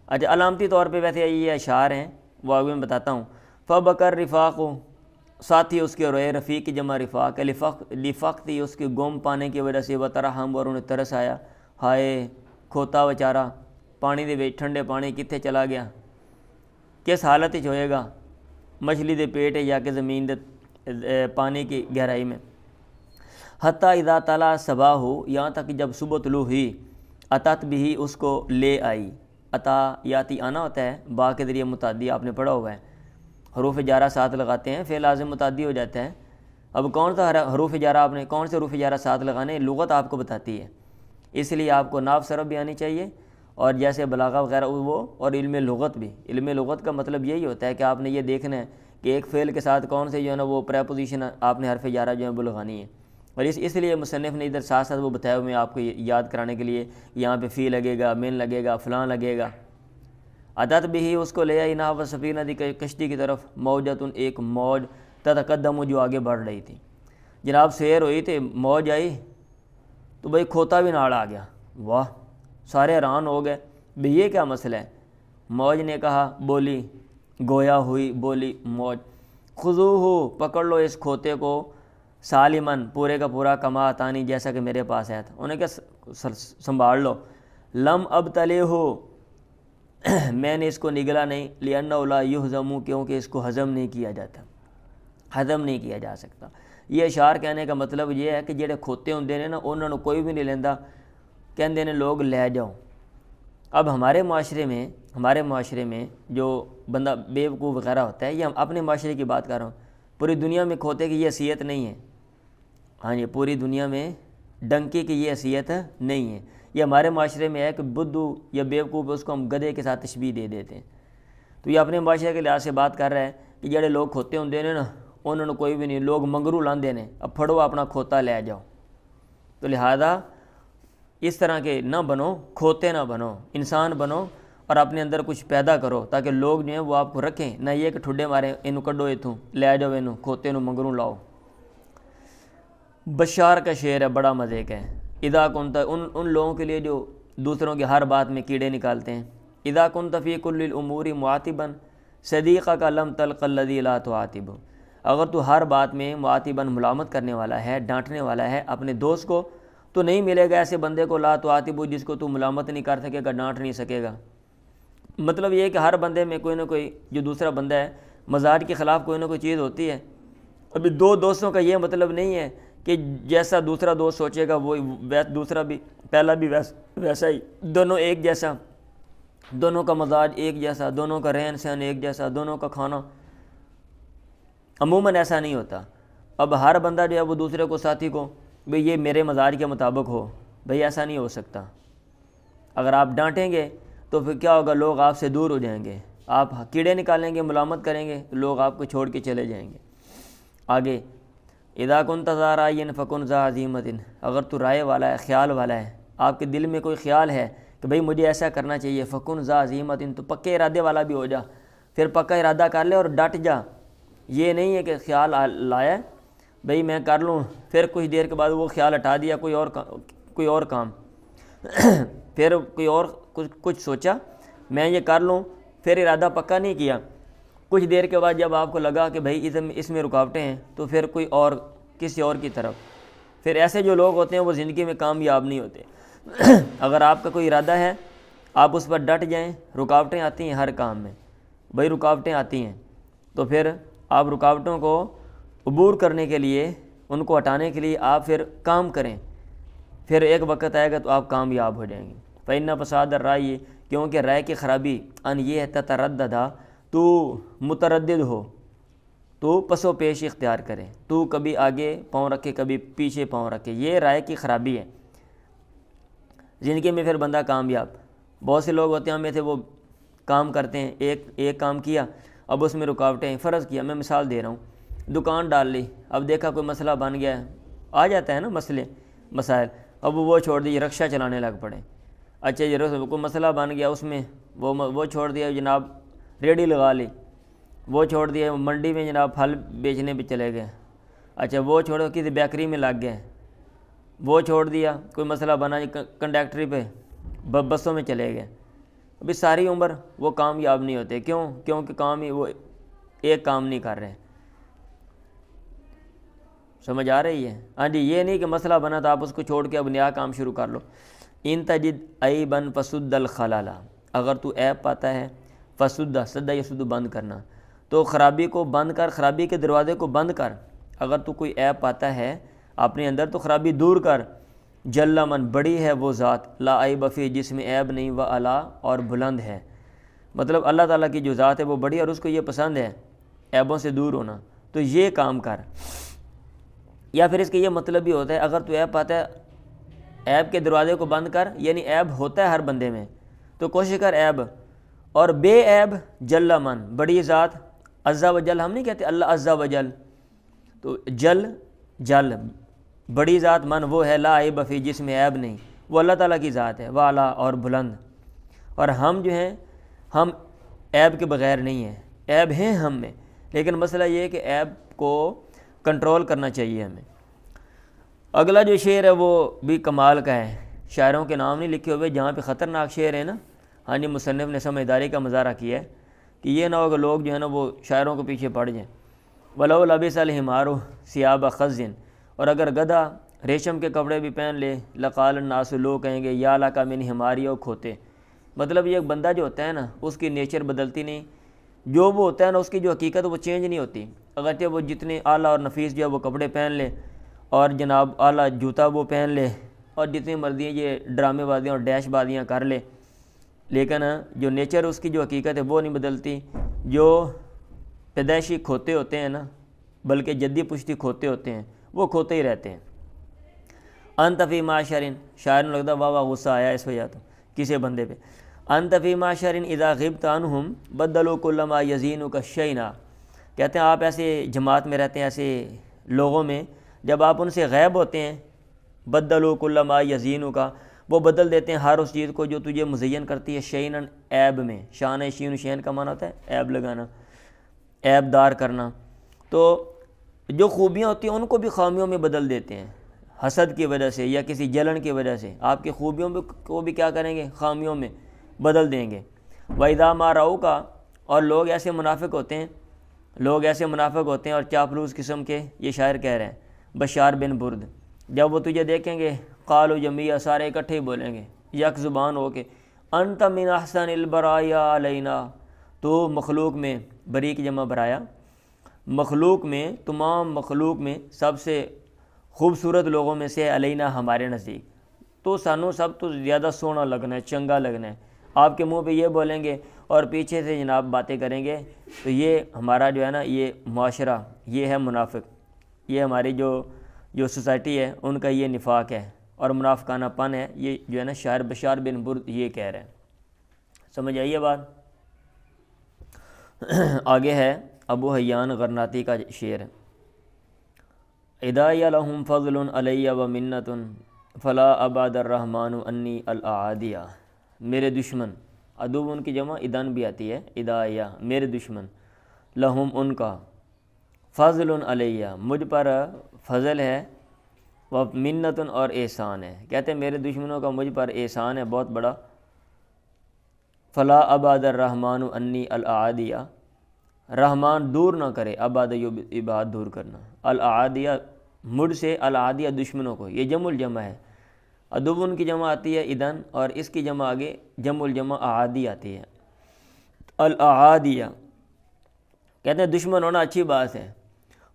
اچھا علامتی طور پہ ویسے یہ اشعار ہیں وہ آگے میں بتاتا ہوں۔ فبکر رفاق، ساتھی اس کے روئے، رفیق کی جمع رفاق، لفقتی اس کی گم پانے کی وجہ سے، وترحم اور انہیں ترس آیا، ہائے کھوتا بیچارہ پانی دے وچ ٹھنڈے پانی کتنے چلا گیا، کس حالت وچ ہوئے گا، مچھلی دے پیٹ یا کہ زمین دے پانی کی گہرائی میں۔ حتیٰ اذا طلع صباح، یہاں تک کہ جب صبح طلوع ہوئی، اتت بھی اس کو لے آئی، عطا یاتی آنا ہوتا ہے، با کے ذریعے متعدی آپ نے پڑھا ہوا ہے، حروف جارہ ساتھ لگاتے ہیں فعل لازم متعدی ہو جاتا ہے۔ اب کون سا حروف جارہ آپ نے کون سے حروف جارہ ساتھ لگانے، لغت آپ کو بتاتی ہے، اس لیے آپ کو نحو صرف بھی آنی چاہیے، اور جیسے بلاغہ وغیرہ وہ، اور علم لغت بھی۔ علم لغت کا مطلب یہی ہوتا ہے کہ آپ نے یہ دیکھنا ہے کہ ایک فعل کے ساتھ کون سے جو ہے نا وہ پریپوزیشن آپ نے حرف جارہ جو ہے وہ لگانی ہے، اور اس لیے مصنف نے ادھر ساتھ ساتھ وہ بتایا ہوئے آپ کو یاد کرانے کے لیے، یہاں پہ فی لگے گا، من لگے گا، فلاں لگے گا۔ عدت بھی اس کو لے آئی نحو سفینہ دی کشتی کی طرف، موجتن ایک موج، تتقدم جو آگے بڑھ رہی تھی۔ جناب سیر ہوئی تھی، موج آئی تو بھئی کھوتا بھی نال آ گیا، واہ سارے حیران ہو گئے بھی یہ کیا مسئلہ ہے۔ موج نے کہا، بولی، گویا ہوئی بولی موج، خذوہ پکڑ لو اس کھوتے کو، سالمن پورے کا پورا، کما اتانی جیسا کہ میرے پاس ہے تھا، انہیں کیا سنبھال لو، لم ابتلے ہو میں نے اس کو نگلا نہیں، لِأَنَّهُ لَا يُهْزَمُ کیونکہ اس کو ہضم نہیں کیا جاتا، ہضم نہیں کیا جا سکتا۔ یہ اشعار کہنے کا مطلب یہ ہے کہ جڑے کھوتے ہوندے نے نا انہوں نے کوئی بھی نہیں لیندا، کہندے نے لوگ لے جاؤ۔ اب ہمارے معاشرے میں جو بندہ بے وقوف وغیرہ ہوتا ہے، یہ ہم اپنے معاشرے کی بات کر رہا ہوں، پوری دنیا میں کھوتے کی یہ حیثیت نہیں ہے، ہاں جی پوری دنیا میں ڈنکی کی یہ حیثیت نہیں ہے، یہ ہمارے معاشرے میں ہے کہ بدھو یا بیوقوف اس کو ہم گدھے کے ساتھ تشبیہ دے دیتے ہیں۔ تو یہ اپنے معاشرے کے لحاظ سے بات کر رہا ہے کہ جڑے لوگ کھوتے ہوندے نے نا انہوں نے کوئی بھی نہیں، لوگ منگرو لاندے نے، اب پھڑو اپنا کھوتا لے جاؤ۔ تو لہذا اس طرح کے نہ بنو، کھوتے نہ بنو، انسان بنو اور اپنے اندر کچھ پیدا کرو تاکہ لوگ جو ہیں وہ آپ کو رکھیں، نہ یہ کہ ٹھڈے مارے انہوں کڈو اتوں لے جاؤ، انہوں کھوتے نو منگروں لاؤ۔ بشار کا شعر ہے، بڑا مزے کا ہے۔ اذا کنت ان لوگوں کے لیے جو دوسروں کی ہر بات میں کیڑے نکالتے ہیں، اذا کنت فی کل الامور معاتبا صدیقہ کا لم تلق الذی لا تعاتب، اگر تو ہر بات میں معاتبا ملامت کرنے والا ہے، ڈانٹنے والا ہے اپنے دوست کو، تو نہیں ملے گا ایسے بندے کو لا تعاتب جس کو تو ملامت نہیں کر سکے گا، ڈانٹ نہیں سکے گا۔ مطلب یہ ہے کہ ہر بندے میں کوئی نہ کوئی جو دوسرا بندہ ہے مزاج کے خلاف کوئی نہ کوئی چیز ہوتی ہے۔ ابھی دو دوستوں کا یہ مطلب نہیں ہے کہ جیسا دوسرا دوست سوچے گا وہ دوسرا بھی پہلا بھی ویسا ہی، دونوں ایک جیسا، دونوں کا مزاج ایک جیسا، دونوں کا رہن سہن ایک جیسا، دونوں کا کھانا، عموماً ایسا نہیں ہوتا۔ اب ہر بندہ جو ہے وہ دوسرے کو ساتھی کو بھئی یہ میرے مزاج کے مطابق ہو، بھئی ایسا نہیں ہو سکتا۔ اگر آپ ڈانٹیں گے تو پھر کیا ہوگا، لوگ آپ سے دور ہو جائیں گے، آپ کیڑے نکالیں گے، ملامت کریں گے تو لوگ آپ کو چھوڑ کے چلے جائیں گے۔ آگے اذا کنت ذا رأی فکن ذا عزیمت، اگر تو رائے والا ہے، خیال والا ہے، آپ کے دل میں کوئی خیال ہے کہ بھئی مجھے ایسا کرنا چاہیے، فکن ذا عزیمت، تو پکے ارادے والا بھی ہو جا، پھر پکا ارادہ کر لے اور ڈٹ جا۔ یہ نہیں ہے کہ خیال لایا بھئی میں کر لوں، پھر کچھ دیر کے بعد وہ خیال ہٹا دیا، کوئی اور کام پھر کوئی اور کچھ سوچا میں یہ کر لوں، پھر ارادہ پکا نہیں کیا، کچھ دیر کے بعد جب آپ کو لگا کہ بھئی اس میں رکاوٹیں ہیں تو پھر کوئی اور کسی اور کی طرف، پھر ایسے جو لوگ ہوتے ہیں وہ زندگی میں کامیاب نہیں ہوتے۔ اگر آپ کا کوئی ارادہ ہے آپ اس پر ڈٹ جائیں، رکاوٹیں آتی ہیں ہر کام میں، بھئی رکاوٹیں آتی ہیں تو پھر آپ رکاوٹوں کو عبور کرنے کے لیے، ان کو ہٹانے کے لیے آپ پھر کام کریں، پھر ایک وقت آئے گا تو آپ کامیاب ہو جائیں گے۔ فَإِنَّ فَسَادَ الرَّأْيِ، کیونکہ رائے کی خرابی، ان یہ ہے تترددا، تو متردد ہو، تو پس و پیش اختیار کرے، تو کبھی آگے پاؤں رکھے کبھی پیچھے پاؤں رکھے، یہ رائے کی خرابی ہے۔ زندگی میں پھر بندہ کامیاب، بہت سے لوگ ہوتے ہیں ہمیں سے وہ کام کرتے ہیں، ایک کام کیا اب اس میں رکاوٹیں ہیں، فرض کیا میں مثال دے رہا ہوں، دکان ڈال لی، اب دیکھا کوئی مسئلہ بن گیا ہے، آ جاتا ہے نا مسائل، اب وہ چھوڑ دیجیے، رکشہ چلانے لگ پڑے، اچھا جی کوئی مسئلہ بن گیا اس میں، وہ چھوڑ دیا جناب، ریڈی لگا لی، وہ چھوڑ دیا منڈی میں جناب پھل بیچنے پہ چلے گئے، اچھا وہ چھوڑو کسی بیکری میں لگ گئے، وہ چھوڑ دیا، کوئی مسئلہ بنا جی کنڈکٹری پہ بسوں میں چلے گئے، ابھی ساری عمر وہ کامیاب نہیں ہوتے، کیونکہ کام ہی وہ ایک کام نہیں کر رہے، سمجھ آ رہی ہے؟ ہاں جی، یہ نہیں کہ مسئلہ بنا تو آپ اس کو چھوڑ کے اب نیا کام شروع کر لو۔ ان تجد عیبا فسد الخلال، اگر تو عیب پاتا ہے، فسد سد یسد بند کرنا، تو خرابی کو بند کر، خرابی کے دروازے کو بند کر، اگر تو کوئی عیب پاتا ہے اپنے اندر تو خرابی دور کر۔ جل من، بڑی ہے وہ ذات، لا عیب فی، جس میں عیب نہیں، و اعلیٰ، اور بلند ہے، مطلب اللہ تعالیٰ کی جو ذات ہے وہ بڑی اور اس کو یہ پسند ہے عیبوں سے دور ہونا، تو یہ کام کر۔ یا پھر اس کا یہ مطلب بھی ہوتا ہے اگر تو عیب پاتا ہے عیب کے دروازے کو بند کر، یعنی عیب ہوتا ہے ہر بندے میں تو کوشش کر عیب، اور بے عیب جل من، بڑی ذات، عز و جل ہم نہیں کہتے اللہ عز و جل، تو جل بڑی ذات، من وہ ہے، لا عیب فی، جس میں عیب نہیں، وہ اللہ تعالیٰ کی ذات ہے، والا اور بلند، اور ہم جو ہیں ہم عیب کے بغیر نہیں ہیں، عیب ہیں ہم میں، لیکن مسئلہ یہ ہے کہ عیب کو کنٹرول کرنا چاہیے ہمیں۔ اگلا جو شعر ہے وہ بھی کمال کا ہے، شاعروں کے نام نہیں لکھے ہوئے، جہاں پہ خطرناک شعر ہے نا، ہاں جی مصنف نے سمجھداری کا مظاہرہ کیا ہے کہ یہ نہ ہو کہ لوگ جو ہے نا وہ شاعروں کے پیچھے پڑ جائیں۔ وَلَوْ لَبِسَ الْحِمَارُ ثِيَابَ خَزٍ، اور اگر گدھا ریشم کے کپڑے بھی پہن لے، لَقَالَ النَّاسُ، لوگ کہیں گے یا لَکَ مِنْ حِمَارِی، اور کھوتے، مطلب یہ ایک بندہ جو ہوتا ہے نا اس کی نیچر بدلتی نہیں، جو وہ ہوتا ہے نا اس کی جو حقیقت وہ چینج نہیں ہوتی، اگرچہ وہ جتنے اعلیٰ اور نفیس جو ہے وہ کپڑے پہن لے اور جناب اعلیٰ جوتا وہ پہن لے اور جتنی مرضی یہ ڈرامے بازیاں اور ڈیش بازیاں کر لے، لیکن جو نیچر اس کی جو حقیقت ہے وہ نہیں بدلتی۔ جو پیدائشی کھوتے ہوتے ہیں نا، بلکہ جدی پشتی کھوتے ہوتے ہیں، وہ کھوتے ہی رہتے ہیں۔ انت فی معشر، شاعر نے لگتا واہ واہ غصہ آیا اس وجہ تو کسی بندے پہ، انت فی معشر اذا غبت عنہم بدلوا کل ما یزینک شیئا، کہتے ہیں آپ ایسے جماعت میں رہتے ہیں، ایسے لوگوں میں، جب آپ ان سے غائب ہوتے ہیں، بدلوا کل ما یزینک، وہ بدل دیتے ہیں ہر اس چیز کو جو تجھے مزین کرتی ہے، شیئا عیب میں، شان شین شین کا معنی ہوتا ہے عیب لگانا، عیب دار کرنا، تو جو خوبیاں ہوتی ہیں ان کو بھی خامیوں میں بدل دیتے ہیں، حسد کی وجہ سے یا کسی جلن کی وجہ سے آپ کی خوبیوں کو بھی کیا کریں گے، خامیوں میں بدل دیں گے۔ وَإِذَا مَا رَأَوْكَ، اور لوگ ایسے منافق ہوتے ہیں اور چاپلوس قسم کے، یہ شاعر کہہ رہے ہیں بشار بن برد، جب وہ تجھے دیکھیں گے قالوا جمیعا، سارے اکٹھے ہی بولیں گے یک زبان ہو کے، انت من احسن البرایا علینا، تو مخلوق میں، بری کی جمع برایا، مخلوق میں، تمام مخلوق میں سب سے خوبصورت لوگوں میں سے علینا، ہمارے نزدیک، تو سانو سب تو زیادہ سونا لگنا ہے، چنگا لگنا ہے، آپ کے منہ پہ یہ بولیں گے اور پیچھے سے جناب باتیں کریں گے، تو یہ ہمارا جو ہے نا یہ معاشرہ، یہ ہے منافق، یہ ہماری جو سوسائٹی ہے ان کا یہ نفاق ہے اور منافقانہ پن ہے، یہ جو ہے نا شاعر بشار بن برد یہ کہہ رہے ہیں۔ سمجھ آئیے بات؟ آگے ہے ابو حیان غرناطی کا شعر، اذا لهم فضل علی و منت فلا ابعد الرحمن انی الاعادیہ، میرے دشمن، عدو ان کی جمع ادن بھی آتی ہے، اذا، میرے دشمن، لہم ان کا، فضل علیہ، مجھ پر فضل ہے، و منت اور احسان ہے، کہتے ہیں میرے دشمنوں کا مجھ پر احسان ہے بہت بڑا، فلا ابعد الرحمن انی الاعادیہ، رحمان دور نہ کرے، ابعد ابعاد دور کرنا، الاعادیہ مجھ سے، الاعادیہ دشمنوں کو، یہ جمع الجمع ہے، عدوون کی جمع آتی ہے ادن اور اس کی جمع آگے جمع الجمع اعادی آتی ہے، الاعادیہ کہتے ہیں دشمن ہونا اچھی بات ہے،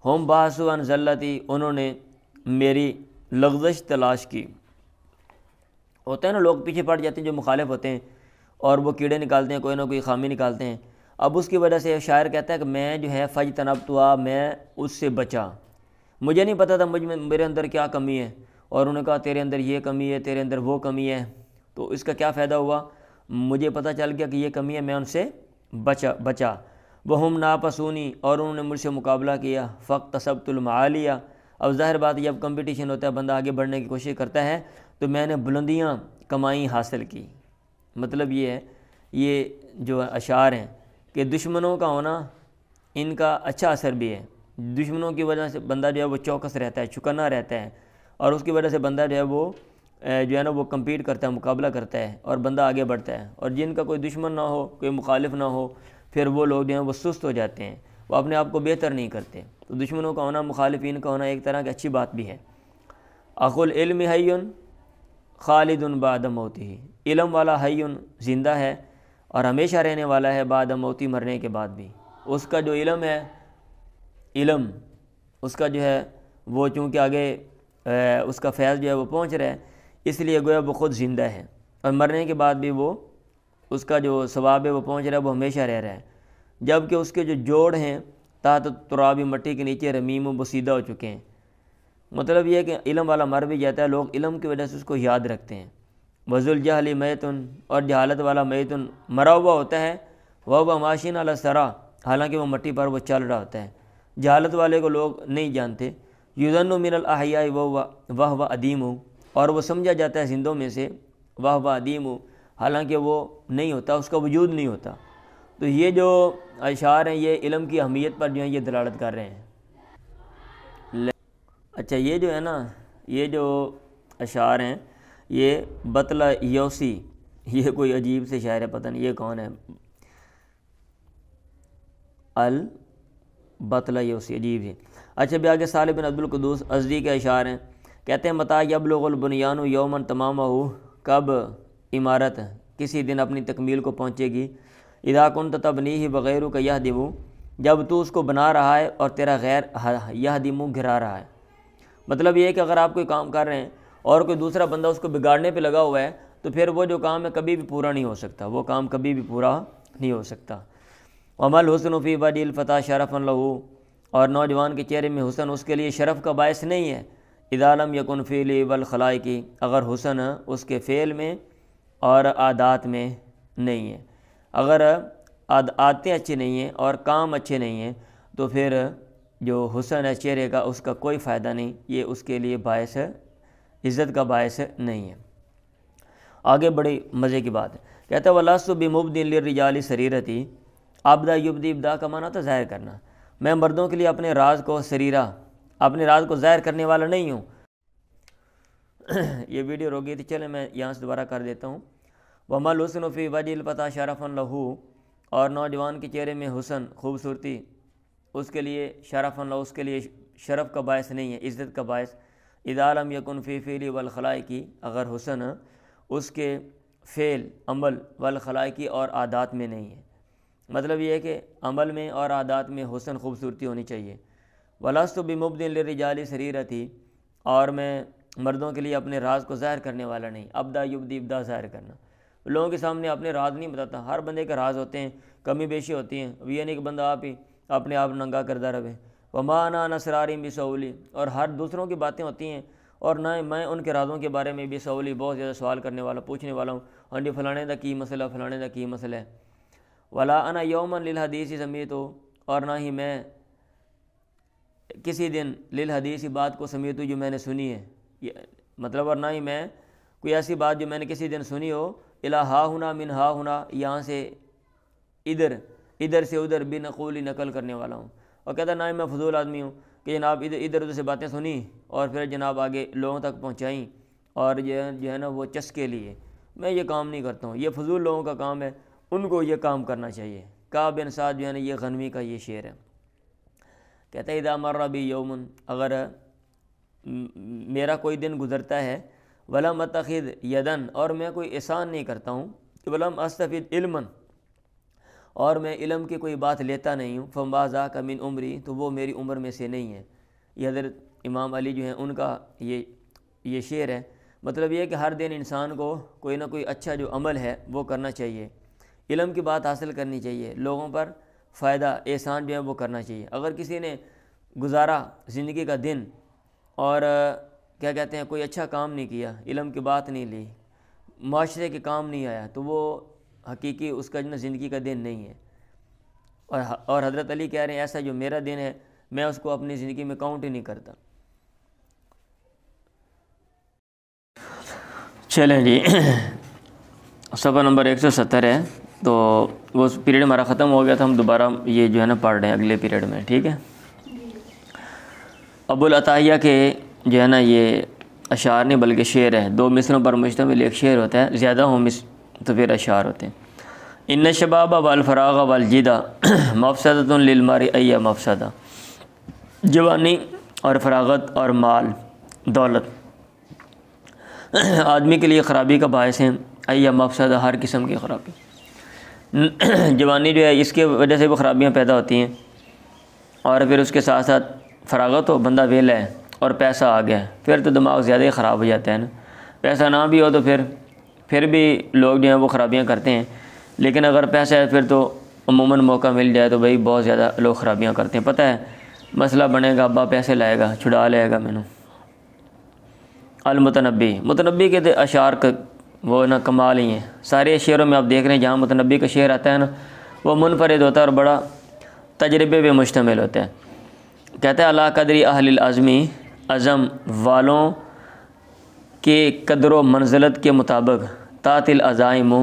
ہم بحثوا عن ذلتی، انہوں نے میری لغزش تلاش کی، ہوتا ہے نا لوگ پیچھے پڑ جاتے ہیں جو مخالف ہوتے ہیں اور وہ کیڑے نکالتے ہیں، کوئی نہ کوئی خامی نکالتے ہیں، اب اس کی وجہ سے شاعر کہتا ہے کہ میں جو ہے فجتنبتها، میں اس سے بچا، مجھے نہیں پتہ تھا میرے اندر کیا کمی ہے، اور انہوں نے کہا تیرے اندر یہ کمی ہے، تیرے اندر وہ کمی ہے، تو اس کا کیا فائدہ ہوا، مجھے پتہ چل گیا کہ یہ کمی ہے، میں ان سے بچا، وہم ناپسونی، اور انہوں نے مجھ سے مقابلہ کیا، فاقتصبت المعالیہ، اب ظاہر بات جب کمپٹیشن ہوتا ہے بندہ آگے بڑھنے کی کوشش کرتا ہے تو میں نے بلندیاں کمائی حاصل کی۔ مطلب یہ ہے، یہ جو اشعار ہیں کہ دشمنوں کا ہونا ان کا اچھا اثر بھی ہے، دشمنوں کی وجہ سے بندہ جو ہے وہ چوکس رہتا ہے، چکنا رہتا ہے، اور اس کی وجہ سے بندہ جو ہے وہ کمپیٹ کرتا ہے، مقابلہ کرتا ہے، اور بندہ آگے بڑھتا ہے۔ اور جن کا کوئی دشمن نہ ہو، کوئی مخالف نہ ہو، پھر وہ لوگ جو ہیں وہ سست ہو جاتے ہیں، وہ اپنے آپ کو بہتر نہیں کرتے۔ تو دشمنوں کا ہونا، مخالفین کا ہونا ایک طرح کی اچھی بات بھی ہے۔ اخو العلم حی خالد بعد موتہ، علم والا حی زندہ ہے اور ہمیشہ رہنے والا ہے، بعد موتی، مرنے کے بعد بھی۔ اس کا جو علم ہے، علم اس کا جو ہے وہ چونکہ آگے اس کا فیض جو ہے وہ پہنچ رہا ہے، اس لیے گویا وہ خود زندہ ہے، اور مرنے کے بعد بھی وہ اس کا جو ثواب ہے وہ پہنچ رہا ہے، وہ ہمیشہ رہ رہا ہے۔ جبکہ اس کے جو جوڑ ہیں تحت ترابی، مٹی کے نیچے رمیم و بسیدہ ہو چکے ہیں۔ مطلب یہ ہے کہ علم والا مر بھی جاتا ہے، لوگ علم کی وجہ سے اس کو یاد رکھتے ہیں۔ وذو الجہل میتن، اور جہالت والا میتن مرا ہوا ہوتا ہے، وہو ماشین علی الثری، حالانکہ وہ مٹی پر وہ چل رہا ہوتا ہے۔ جہالت والے کو لوگ نہیں جانتے۔ یظن من الاحیاء وہو ادیم، اور وہ سمجھا جاتا ہے زندوں میں سے، وہو ادیم، حالانکہ وہ نہیں ہوتا، اس کا وجود نہیں ہوتا۔ تو یہ جو اشعار ہیں یہ علم کی اہمیت پر جو ہیں یہ دلالت کر رہے ہیں۔ اچھا، یہ جو ہے نا، یہ جو اشعار ہیں یہ بطلہ یوسی، یہ کوئی عجیب سے شاعر ہے، پتہ نہیں یہ کون ہے، البطلہ یوسی، عجیب ہے۔ اچھا، بھی آگے صالح بن عبد القدوس ازدی کے اشعار ہیں، کہتے ہیں متى یبلغ البنیان یوما تمامہ، کب عمارت کسی دن اپنی تکمیل کو پہنچے گی، اذا کنت تبنیہ وغیرک یہدم، جب تو اس کو بنا رہا ہے اور تیرا غیر یہدم گرا رہا ہے۔ مطلب یہ ہے کہ اگر آپ کوئی کام کر رہے ہیں اور کوئی دوسرا بندہ اس کو بگاڑنے پہ لگا ہوا ہے تو پھر وہ جو کام ہے کبھی بھی پورا نہیں ہو سکتا، وہ کام کبھی بھی پورا نہیں ہو سکتا۔ وَمَا الْحُسْنُ فِي وَجْهِ الْفَتَىٰ شَرَفًا لَهُ، اور نوجوان کے چہرے میں حسن اس کے لیے شرف کا باعث نہیں ہے، اِذَا لَمْ يَكُنْ فِي لِي وَالْخَلَائِقِ، اگر حسن اس کے فعل میں اور عادات میں نہیں ہے۔ اگر عادتیں اچھی نہیں ہیں اور کام اچھے نہیں ہیں تو پھر جو حسن ہے چہرے کا اس کا کوئی فائدہ نہیں، یہ اس کے لیے باعث عزت کا باعث نہیں ہے۔ آگے بڑی مزے کی بات ہے، کہتا ہے وَلَسْتُ بِمُبْدٍ لِلرِّجَالِ سَرِيرَتِي، ابدا یبدی، ابدا کا معنی تھا ظاہر کرنا، میں مردوں کے لیے اپنے راز کو سریرہ، اپنے راز کو ظاہر کرنے والا نہیں ہوں۔ یہ ویڈیو رو گئی تھی، چلے میں یہاں سے دوبارہ کر دیتا ہوں۔ وَمَا الْحُسْنُ فِي وَجْهِ الْفَتَىٰ شَرَفًا لَهُ، اور نوجوان کے چہرے میں حسن، خوبصورتی اس کے لیے شرفًا لَهُ، اس کے لیے شرف کا باعث نہیں ہے، عزت کا باعث۔ اِذَا لَمْ يَكُنْ فِي فِعْلِ وَالْخَلَائِقِ، اگر حسن اس کے فعل، عمل، والخلائق اور عادات میں نہیں ہے۔ مطلب یہ ہے کہ عمل میں اور عادات میں حسن، خوبصورتی ہونی چاہیے۔ وَلَسْتُ بِمُبْدٍ لِلرِّجَالِ سَرِيرَتِي، اور میں مردوں کے لیے اپنے راز کو ظاہر کرنے والا نہیں، ابدا یبدی، ابدا ظاہر کرنا، لوگوں کے سامنے اپنے راز نہیں بتاتا۔ ہر بندے کے راز ہوتے ہیں، کمی بیشی ہوتی ہیں، یہ نہیں کہ بندہ آپ ہی اپنے آپ ننگا کردہ رہے۔ وَمَا أَنَا عَنْ أَسْرَارِهِمْ بِسَئُولٍ، اور ہر دوسروں کی باتیں ہوتی ہیں اور نہ میں ان کے رازوں کے بارے میں بسئولی، بہت زیادہ سوال کرنے والا، پوچھنے والا ہوں، ہاں جی فلانے دا کی مسئلہ، فلانے دا کی مسئلہ ہے۔ وَلَا أَنَا يَوْمًا لِلْحَدِيثِ سَمِعْتُ، اور نہ ہی میں کسی دن للحدیث بات کو سمیتو جو میں نے سنی ہے، مطلب اور نہ ہی میں کوئی ایسی بات جو میں نے کسی دن سنی ہو، اِلَىٰ ہا ہُنا من ہا ہُنا، یہاں سے ادھر، ادھر سے ادھر، بنقولی، نقل کرنے والا ہوں۔ اور کہتا نہ ہی میں فضول آدمی ہوں کہ جناب ادھر ادھر سے باتیں سنی اور پھر جناب آگے لوگوں تک پہنچائیں اور جو ہے نا وہ چسکے لیے، میں یہ کام نہیں کرتا ہوں، یہ فضول لوگوں کا کام ہے، ان کو یہ کام کرنا چاہیے۔ کعب بن سعد جو ہے نا یہ غنوی کا یہ شعر ہے، کہتا ہے اذا مر بی یوم، اگر میرا کوئی دن گزرتا ہے، ولم اتخذ یدن، اور میں کوئی احسان نہیں کرتا ہوں، ولم استفد علما، اور میں علم کی کوئی بات لیتا نہیں ہوں، فما ذاک من عمری، تو وہ میری عمر میں سے نہیں ہے۔ یہ حضرت امام علی جو ہیں ان کا یہ شعر ہے۔ مطلب یہ ہے کہ ہر دن انسان کو کوئی نہ کوئی اچھا جو عمل ہے وہ کرنا چاہیے، علم کی بات حاصل کرنی چاہیے، لوگوں پر فائدہ احسان جو ہے وہ کرنا چاہیے۔ اگر کسی نے گزارا زندگی کا دن اور کیا کہتے ہیں کوئی اچھا کام نہیں کیا، علم کی بات نہیں لی، معاشرے کے کام نہیں آیا، تو وہ حقیقی اس کا جو زندگی کا دن نہیں ہے، اور حضرت علی کہہ رہے ہیں ایسا جو میرا دن ہے میں اس کو اپنی زندگی میں کاؤنٹ ہی نہیں کرتا۔ چلیں جی صفحہ نمبر 170 ہے، تو وہ پیریڈ ہمارا ختم ہو گیا تھا، ہم دوبارہ یہ جو ہے نا پڑھ رہے ہیں اگلے پیریڈ میں، ٹھیک ہے۔ ابو العطیہ کے جو ہے نا یہ اشعار نہیں بلکہ شعر ہے، 2 مصروں پر مشتمل ایک شعر ہوتا ہے، زیادہ ہوں تو پھر اشعار ہوتے ہیں۔ ان الشباب والفراغ والجدہ مفسدۃ للمرء ای مفسدہ، جوانی اور فراغت اور مال دولت آدمی کے لیے خرابی کا باعث ہیں، ای مفسدہ ہر قسم کی خرابی۔ جوانی جو ہے اس کے وجہ سے وہ خرابیاں پیدا ہوتی ہیں، اور پھر اس کے ساتھ ساتھ فراغت ہو، بندہ ویلا ہے اور پیسہ آ گیا پھر تو دماغ زیادہ ہی خراب ہو جاتا ہے نا۔ پیسہ نہ بھی ہو تو پھر بھی لوگ جو ہیں وہ خرابیاں کرتے ہیں، لیکن اگر پیسہ ہے پھر تو عموماً موقع مل جائے تو بھائی بہت زیادہ لوگ خرابیاں کرتے ہیں۔ پتہ ہے مسئلہ بنے گا، ابا پیسے لائے گا، چھڑا لے گا میں نے۔ المتنبی، متنبی کے اشعار کا وہ نا کمال ہی ہیں، سارے شعروں میں آپ دیکھ رہے ہیں جہاں متنبی کا شعر آتا ہے نا وہ منفرد ہوتا ہے اور بڑا تجربے پہ مشتمل ہوتا ہے۔ کہتا ہے اللہ قدری اہل العزمی، عزم والوں کے قدر و منزلت کے مطابق طاعت العزائم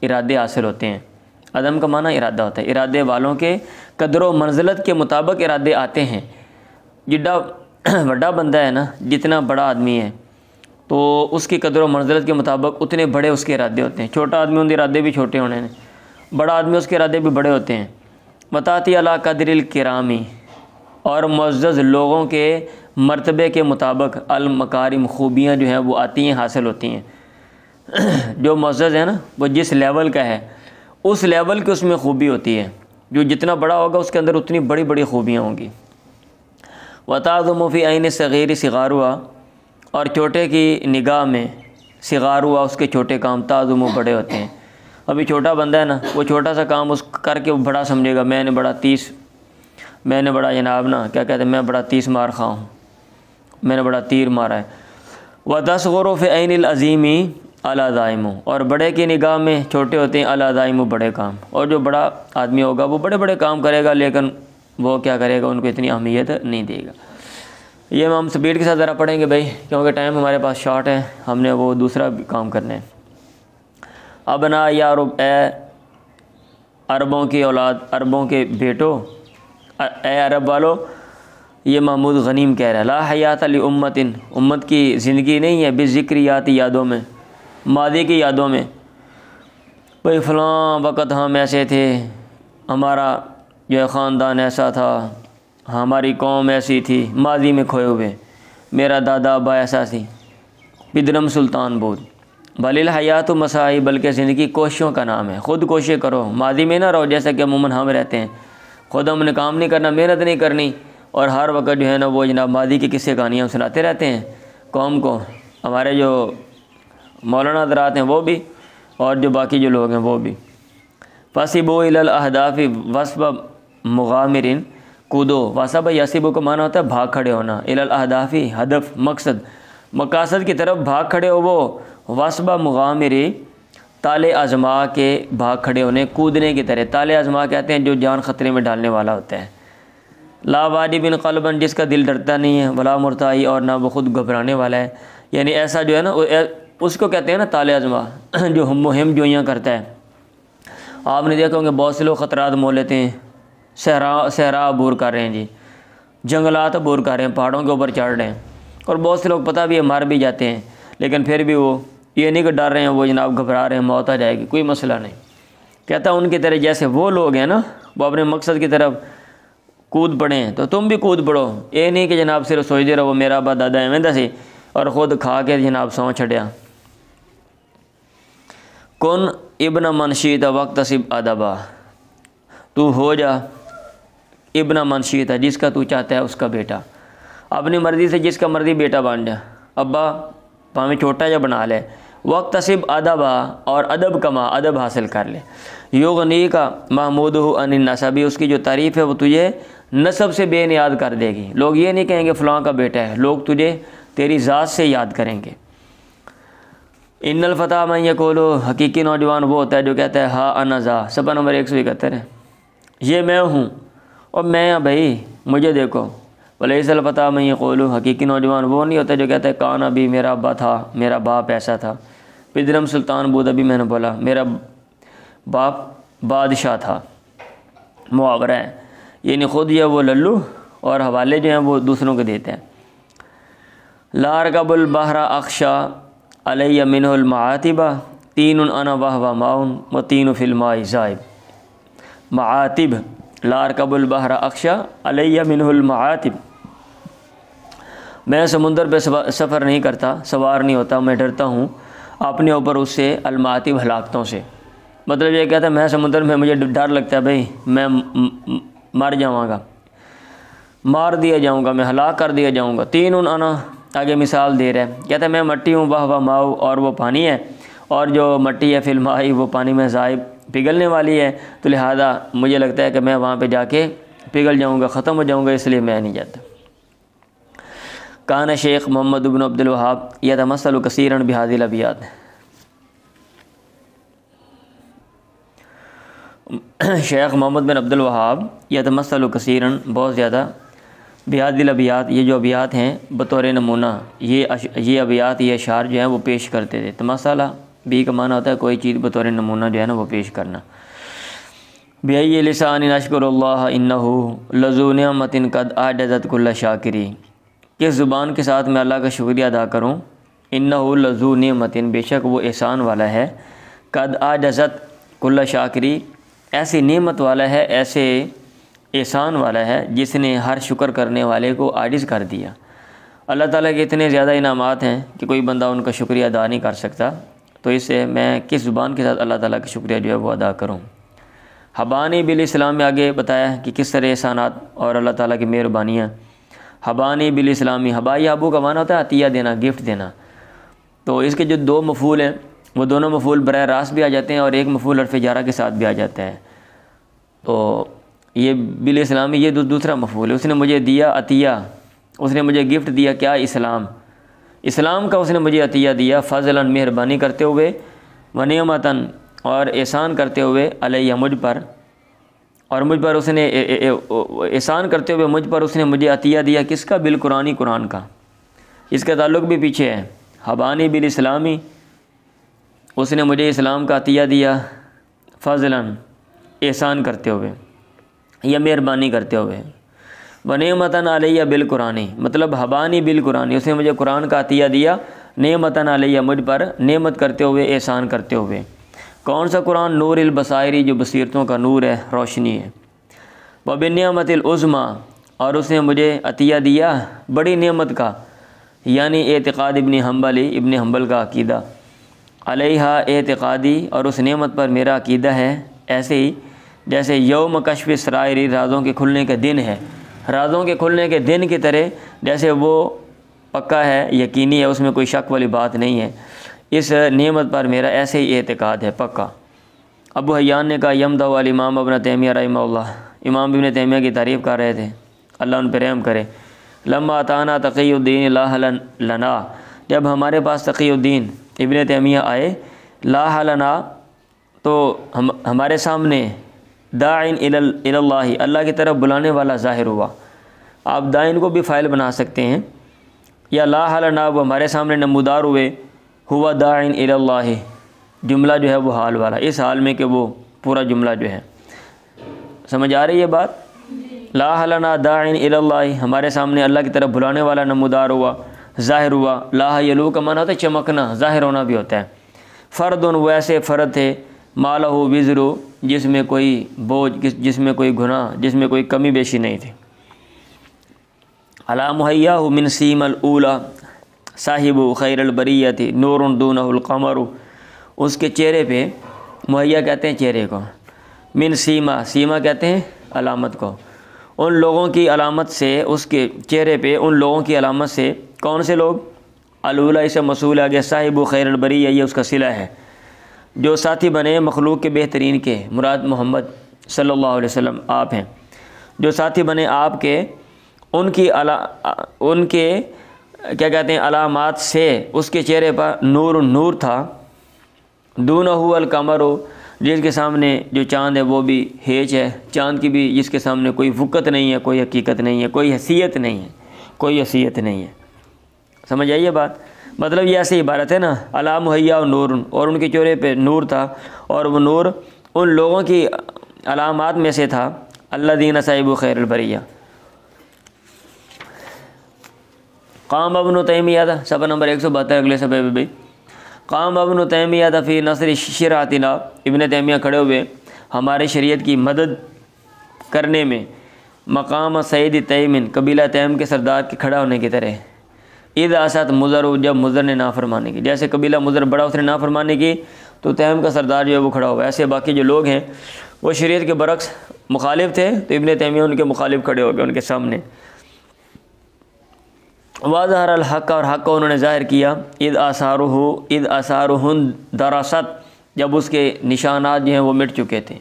ارادے حاصل ہوتے ہیں۔ عزم کا معنی ارادہ ہوتا ہے، ارادے والوں کے قدر و منزلت کے مطابق ارادے آتے ہیں۔ جڈا بڑا بندہ ہے نا، جتنا بڑا آدمی ہے تو اس کی قدر و منزلت کے مطابق اتنے بڑے اس کے ارادے ہوتے ہیں۔ چھوٹا آدمی ان کے ارادے بھی چھوٹے ہونے ہیں، بڑا آدمی اس کے ارادے بھی بڑے ہوتے ہیں۔ وطاعتی علی قدر الکرامی، اور معزز لوگوں کے مرتبے کے مطابق المکارم خوبیاں جو ہیں وہ آتی ہیں، حاصل ہوتی ہیں۔ جو معزز ہے نا وہ جس لیول کا ہے اس لیول کی اس میں خوبی ہوتی ہے، جو جتنا بڑا ہوگا اس کے اندر اتنی بڑی بڑی خوبیاں ہوں گی۔ وتعظم فی عین صغیر صغارها، اور چھوٹے کی نگاہ میں صغارها اس کے چھوٹے کام تعظم بڑے ہوتے ہیں۔ ابھی چھوٹا بندہ ہے نا وہ چھوٹا سا کام اس کر کے وہ بڑا سمجھے گا، میں نے بڑا جناب نا کیا کہتے ہیں، میں بڑا 30 مار خواہ ہوں، میں نے بڑا تیر مارا ہے۔ وتصغر فی عین العظیم العزائم، اور بڑے کی نگاہ میں چھوٹے ہوتے ہیں العزائم بڑے کام، اور جو بڑا آدمی ہوگا وہ بڑے بڑے کام کرے گا لیکن وہ کیا کرے گا، ان کو اتنی اہمیت نہیں دے گا۔ یہ ہم سپیڈ کے ساتھ ذرا پڑھیں گے بھائی کیونکہ ٹائم ہمارے پاس شارٹ ہے، ہم نے وہ دوسرا بھی کام کرنا ہے۔ ابنا یا رب، اے عربوں کی اولاد، عربوں کے بیٹو، اے عرب والو، یہ محمود غنیم کہہ رہا ہے، لا حیات لامت، امت کی زندگی نہیں ہے بذکریات یادوں میں، ماضی کی یادوں میں، بھئی فلاں وقت ہم ایسے تھے، ہمارا جو ہے خاندان ایسا تھا، ہماری قوم ایسی تھی، ماضی میں کھوئے ہوئے، میرا دادا ابا ایسا تھی، بدرم سلطان بود۔ بل الحیات مساعی، بلکہ زندگی کوششوں کا نام ہے، خود کوشش کرو، ماضی میں نہ رہو جیسا کہ عموماً ہم رہتے ہیں، خود ہم نے کام نہیں کرنا، محنت نہیں کرنی، اور ہر وقت جو ہے نا وہ جناب ماضی کی قصے کہانیاں سناتے رہتے ہیں قوم کو، ہمارے جو مولانا حضرات ہیں وہ بھی اور جو باقی جو لوگ ہیں وہ بھی۔ فَاسِبُوا إِلَى الْأَهْدَافِ وَسْبَ مُغَامِرٍ، کودو، واسبہ یاسبو کا معنی ہوتا ہے بھاگ کھڑے ہونا، الی الاہداف ہدف مقصد مقاصد کی طرف بھاگ کھڑے ہو، وہ واسبہ مغامری تالے آزما کے بھاگ کھڑے ہونے، کودنے کی طرح۔ تالے آزما کہتے ہیں جو جان خطرے میں ڈالنے والا ہوتا ہے۔ لا وادی بن قلبن، جس کا دل ڈرتا نہیں ہے، ولا مرتائی، اور نہ وہ خود گھبرانے والا ہے، یعنی ایسا جو ہے نا اس کو کہتے ہیں نا تالے آزما، جو مہم جوئیاں کرتا ہے۔ آپ نے دیکھا ہوں کہ بہت سے لوگ خطرات مول لیتے ہیں، صحرا عبور کر رہے ہیں جی، جنگلات عبور کر رہے ہیں، پہاڑوں کے اوپر چڑھ رہے ہیں، اور بہت سے لوگ پتہ بھی ہے مر بھی جاتے ہیں، لیکن پھر بھی وہ یہ نہیں کہ ڈر رہے ہیں، وہ جناب گھبرا رہے ہیں موت آ جائے گی، کوئی مسئلہ نہیں۔ کہتا ان کی طرح جیسے وہ لوگ ہیں نا وہ اپنے مقصد کی طرف کود پڑے ہیں تو تم بھی کود پڑو، یہ نہیں کہ جناب صرف سوچتے رہو میرا ابا دادا ایویں دا سی اور خود کھا کے جناب سو چھڑیا۔ کن ابن منشیت وقتصب ادبا، تو ہو جا ابن منشیت، جس کا تو چاہتا ہے اس کا بیٹا، اپنی مرضی سے جس کا مرضی بیٹا بن جا، ابا پاویں چھوٹا یا بنا لے، وقتصب ادبا، اور ادب کما، ادب حاصل کر لے، یغنی کا محمودہ عن النسبی، اس کی جو تعریف ہے وہ تجھے نسب سے بے نیاد کر دے گی، لوگ یہ نہیں کہیں گے فلاں کا بیٹا ہے، لوگ تجھے تیری ذات سے یاد کریں گے۔ ان الفتح من یقول، حقیقی نوجوان وہ ہوتا ہے جو کہتا ہے ہا انا ذا، صفحہ نمبر 171 ہے، یہ میں ہوں اور میں بھائی مجھے دیکھو، ولیس الفتیٰ من یقول، حقیقی نوجوان وہ نہیں ہوتا جو کہتا ہے کان ابی، میرا ابا تھا، میرا باپ ایسا تھا، پدرم سلطان بود، ابھی میں نے بولا میرا باپ بادشاہ تھا، محاورہ ہے، یعنی خود یہ وہ للو اور حوالے جو ہیں وہ دوسروں کو دیتے ہیں۔ لا ارکب البحر اخشا علی منہ المعاتب، تین انا وہو ماؤن و تین فی الماء ذائب۔ معاتب، لا ارکب البحر اخشا علی منہ المعاتب، میں سمندر پہ سفر نہیں کرتا، سوار نہیں ہوتا، میں ڈرتا ہوں اپنے اوپر اس سے المعاتب، ہلاکتوں سے۔ مطلب یہ کہتا ہے میں سمندر میں مجھے ڈر لگتا ہے بھائی میں مر جاؤں گا، مار دیا جاؤں گا، میں ہلاک کر دیا جاؤں گا۔ تین انا، آگے مثال دے رہا ہے، کہتا ہے میں مٹی ہوں، وہ ماؤ، اور وہ پانی ہے، اور جو مٹی ہے فی الماء، وہ پانی میں ذائب، پگھلنے والی ہے، تو لہذا مجھے لگتا ہے کہ میں وہاں پہ جا کے پگھل جاؤں گا، ختم ہو جاؤں گا، اس لیے میں نہیں جاتا۔ کان شیخ محمد بن عبد الوہاب یتمثل کثیرا بہذه الابیات، شیخ محمد بن عبد الوہاب یتمثل کثیرا، بہت زیادہ، بہذه الابیات، یہ جو ابیات ہیں بطور نمونہ، یہ ابیات، یہ اشعار جو ہیں وہ پیش کرتے تھے۔ تمثلہ بھی کا معنی ہوتا ہے کوئی چیز بطور نمونہ جو ہے نا وہ پیش کرنا۔ بِأَيِّ لِسَانٍ أَشْكُرُ اللَّهَ إِنَّهُ لَذُو نِعْمَةٍ قَدْ أَعْجَزَتْ كُلَّ شَاكِرٍ، کس زبان کے ساتھ میں اللہ کا شکریہ ادا کروں؟ إِنَّهُ لَذُو نِعْمَةٍ، بے شک وہ احسان والا ہے، قَدْ أَعْجَزَتْ كُلَّ شَاكِرٍ، ایسی نعمت والا ہے، ایسے احسان والا ہے جس نے ہر شکر کرنے والے کو عاجز کر دیا۔ اللہ تعالیٰ کے اتنے زیادہ انعامات ہیں کہ کوئی بندہ ان کا شکریہ ادا نہیں کر سکتا، تو اس سے میں کس زبان کے ساتھ اللہ تعالیٰ کا شکریہ جو ہے وہ ادا کروں۔ حبانی بالاسلام میں آگے بتایا کہ کس طرح احسانات اور اللہ تعالیٰ کی مہربانیاں۔ حبانی بالاسلامی، حبائی حبو کا معنی ہوتا ہے عطیہ دینا، گفٹ دینا، تو اس کے جو دو مفعول ہیں وہ دونوں مفعول براہ راست بھی آ جاتے ہیں اور ایک مفعول حرف جارہ کے ساتھ بھی آ جاتا ہے، تو یہ بالاسلامی یہ دوسرا مفعول ہے، اس نے مجھے دیا عطیہ، اس نے مجھے گفٹ دیا، کیا؟ اسلام، اسلام کا اس نے مجھے عطیہ دیا، فضلاً، مہربانی کرتے ہوئے، ونعمتاً، اور احسان کرتے ہوئے، علیہ، مجھ پر، اور مجھ پر اس نے احسان کرتے ہوئے مجھ پر اس نے مجھے عطیہ دیا، کس کا؟ بالقرآن، قرآن کا، اس کا تعلق بھی پیچھے ہے۔ حبانی بالاسلامی، اس نے مجھے اسلام کا عطیہ دیا، فضلاً، احسان کرتے ہوئے یا مہربانی کرتے ہوئے، ونعمتاً علیہ بالقرآن، مطلب حبانی بالقرآن، اس نے مجھے قرآن کا عطیہ دیا، نعمتاً علیہ، مجھ پر نعمت کرتے ہوئے، احسان کرتے ہوئے۔ کون سا قرآن؟ نور البصائری، جو بصیرتوں کا نور ہے، روشنی ہے۔ وبالنعمت العظمیٰ، اور اس نے مجھے عطیہ دیا بڑی نعمت کا، یعنی اعتقاد ابن حنبل کا عقیدہ، علیہ اعتقادی، اور اس نعمت پر میرا عقیدہ ہے، ایسے ہی جیسے یوم کشف السرائر، رازوں کے کھلنے کے دن ہے، رازوں کے کھلنے کے دن کی طرح جیسے وہ پکا ہے، یقینی ہے، اس میں کوئی شک والی بات نہیں ہے، اس نعمت پر میرا ایسے ہی اعتقاد ہے، پکا۔ ابو حیان نے کہا یمدح الامام ابن تیمیہ رحمہ اللہ، امام ابن تیمیہ کی تعریف کر رہے تھے، اللہ ان پہ رحم کرے۔ لما اتانا تقی الدین لاح لنا، جب ہمارے پاس تقی الدین ابن تیمیہ آئے، لاح لنا، تو ہمارے سامنے، داعٍ الی اللہ، اللہ کی طرف بلانے والا ظاہر ہوا۔ آپ دائن کو بھی فائل بنا سکتے ہیں، یا لاح لنا، وہ ہمارے سامنے نمودار ہوئے، ہوا داعٍ الی اللہ، جملہ جو ہے وہ حال والا، اس حال میں کہ وہ پورا جملہ جو ہے، سمجھ آ رہی ہے بات؟ لاح لنا داعٍ الی اللہ، ہمارے سامنے اللہ کی طرف بلانے والا نمودار ہوا، ظاہر ہوا۔ لاح یلو کا معنی ہوتا ہے چمکنا، ظاہر ہونا بھی ہوتا ہے۔ فردن، وہ ایسے فرد تھے، مالہ وزر، جس میں کوئی بوجھ، جس میں کوئی گناہ، جس میں کوئی کمی بیشی نہیں تھی۔ علی مہیاہ من سیم الاولی صاحب خیر البریۃ نور دونہ القمر، اس کے چہرے پہ، مہیا کہتے ہیں چہرے کو، من سیما، سیما کہتے ہیں علامت کو، ان لوگوں کی علامت سے، اس کے چہرے پہ ان لوگوں کی علامت سے، کون سے لوگ؟ الاولی، اسے موصول آگے، صاحب خیر البریہ، یہ اس کا صلہ ہے، جو ساتھی بنے مخلوق کے بہترین کے، مراد محمد صلی اللہ علیہ وسلم آپ ہیں، جو ساتھی بنے آپ کے، ان کے کیا کہتے ہیں علامات سے اس کے چہرے پر نور تھا، دونہ القمر، جس کے سامنے جو چاند ہے وہ بھی ہیچ ہے، چاند کی بھی جس کے سامنے کوئی وقت نہیں ہے، کوئی حقیقت نہیں ہے، کوئی حیثیت نہیں ہے، کوئی حیثیت نہیں ہے۔ سمجھ آئیے بات؟ مطلب یہ ایسی عبارت ہے نا، علی مہیا نور، اور ان کے چہرے پہ نور تھا، اور وہ نور ان لوگوں کی علامات میں سے تھا، الذین صاحب خیر البریہ۔ قام ابن تیمیہ تھا، صفحہ نمبر 172 اگلے صفحے پہ بھی، قام ابن تیمیہ فی نصر شرعتنا، ابن تیمیہ کھڑے ہوئے ہمارے شریعت کی مدد کرنے میں، مقام سید تیمن، قبیلہ تیم کے سردار کے کھڑا ہونے کی طرح، اذ اسد مضر، جب مضر نے نافرمانی کی، جیسے قبیلہ مضر بڑا اس نے نافرمانی کی تو تیم کا سردار جو ہے وہ کھڑا ہوا، ایسے باقی جو لوگ ہیں وہ شریعت کے برعکس مخالف تھے تو ابن تیمیہ ان کے مخالف کھڑے ہو گئے ان کے سامنے۔ واظہر الحق، اور حق کو انہوں نے ظاہر کیا، اذ آثارہن درست، جب اس کے نشانات جو ہیں وہ مٹ چکے تھے،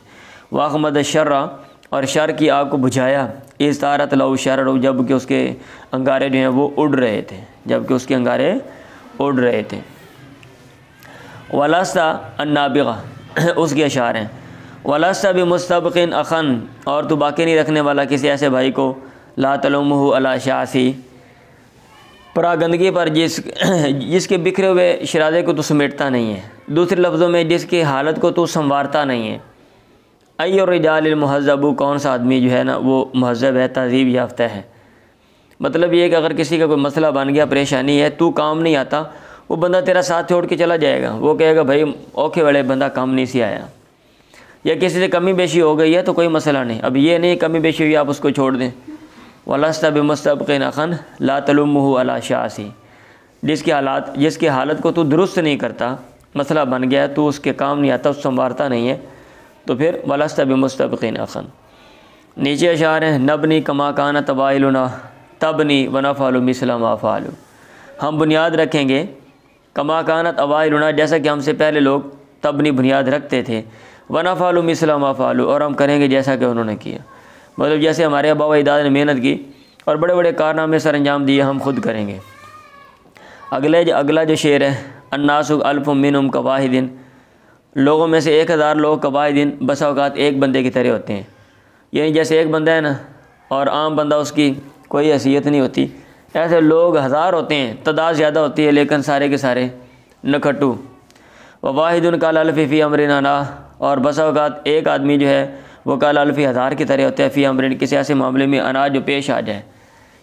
واخمد الشر، اور شر کی آگ کو بجھایا، اذ طارت لہو شرر، جب کہ اس کے انگارے جو ہیں وہ اڑ رہے تھے، جب کہ اس کے انگارے اڑ رہے تھے۔ ولست النابغہ، اس کے اشعار ہیں، ولست بمستبق اخن، اور تو باقی نہیں رکھنے والا کسی ایسے بھائی کو، لا تلومہ علی شعثی، پراگندگی پر، جس کے بکھرے ہوئے شرازے کو تو سمیٹتا نہیں ہے، دوسرے لفظوں میں جس کی حالت کو تو سنوارتا نہیں ہے۔ ای الرجال المہذب، کون سا آدمی جو ہے نا وہ مہذب ہے، تہذیب یافتہ ہے۔ مطلب یہ ہے کہ اگر کسی کا کوئی مسئلہ بن گیا، پریشانی ہے، تو کام نہیں آتا، وہ بندہ تیرا ساتھ چھوڑ کے چلا جائے گا، وہ کہے گا بھائی اوکھے والے بندہ کام نہیں سی آیا، یا کسی سے کمی بیشی ہو گئی ہے تو کوئی مسئلہ نہیں، اب یہ نہیں کمی بیشی ہوئی آپ اس کو چھوڑ دیں۔ وَلَسْتَ بِمُسْتَبْقٍ أَخًا لَا تَلُمُّهُ عَلَى شَعْثِهِ، جس کی حالت کو تو درست نہیں کرتا، مسئلہ بن گیا ہے تو اس کے کام نہیں آتا، اس سنوارتا نہیں ہے، تو پھر وَلَسْتَ بِمُسْتَبْقٍ أَخًا۔ نیچے اشعار ہیں، نبنی کما کان طوائلنا تبنی ونفعل مثل ما فعلوا، ہم بنیاد رکھیں گے کما کانت اوائلنا، جیسا کہ ہم سے پہلے لوگ تبنی بنیاد رکھتے تھے، ونفعل مثل ما فعلوا، اور ہم کریں گے جیسا کہ انہوں نے کیا، مطلب جیسے ہمارے آبا و اجداد نے محنت کی اور بڑے بڑے کارنامے سر انجام دیے، ہم خود کریں گے۔ اگلا جو شعر ہے، الناس الف منہم کواحد، لوگوں میں سے 1000 لوگ کواحد، بسا اوقات ایک بندے کی طرح ہوتے ہیں، یعنی جیسے ایک بندہ ہے نا اور عام بندہ اس کی کوئی حیثیت نہیں ہوتی، ایسے لوگ 1000 ہوتے ہیں، تعداد زیادہ ہوتی ہے لیکن سارے کے سارے نکھٹو۔ وواحد کال الف فی امرنا نا، اور بسا اوقات ایک آدمی جو ہے وہ کال الف 1000 کی طرح ہوتا ہے، فی امر، کسی ایسے معاملے میں اناج جو پیش آ جائے،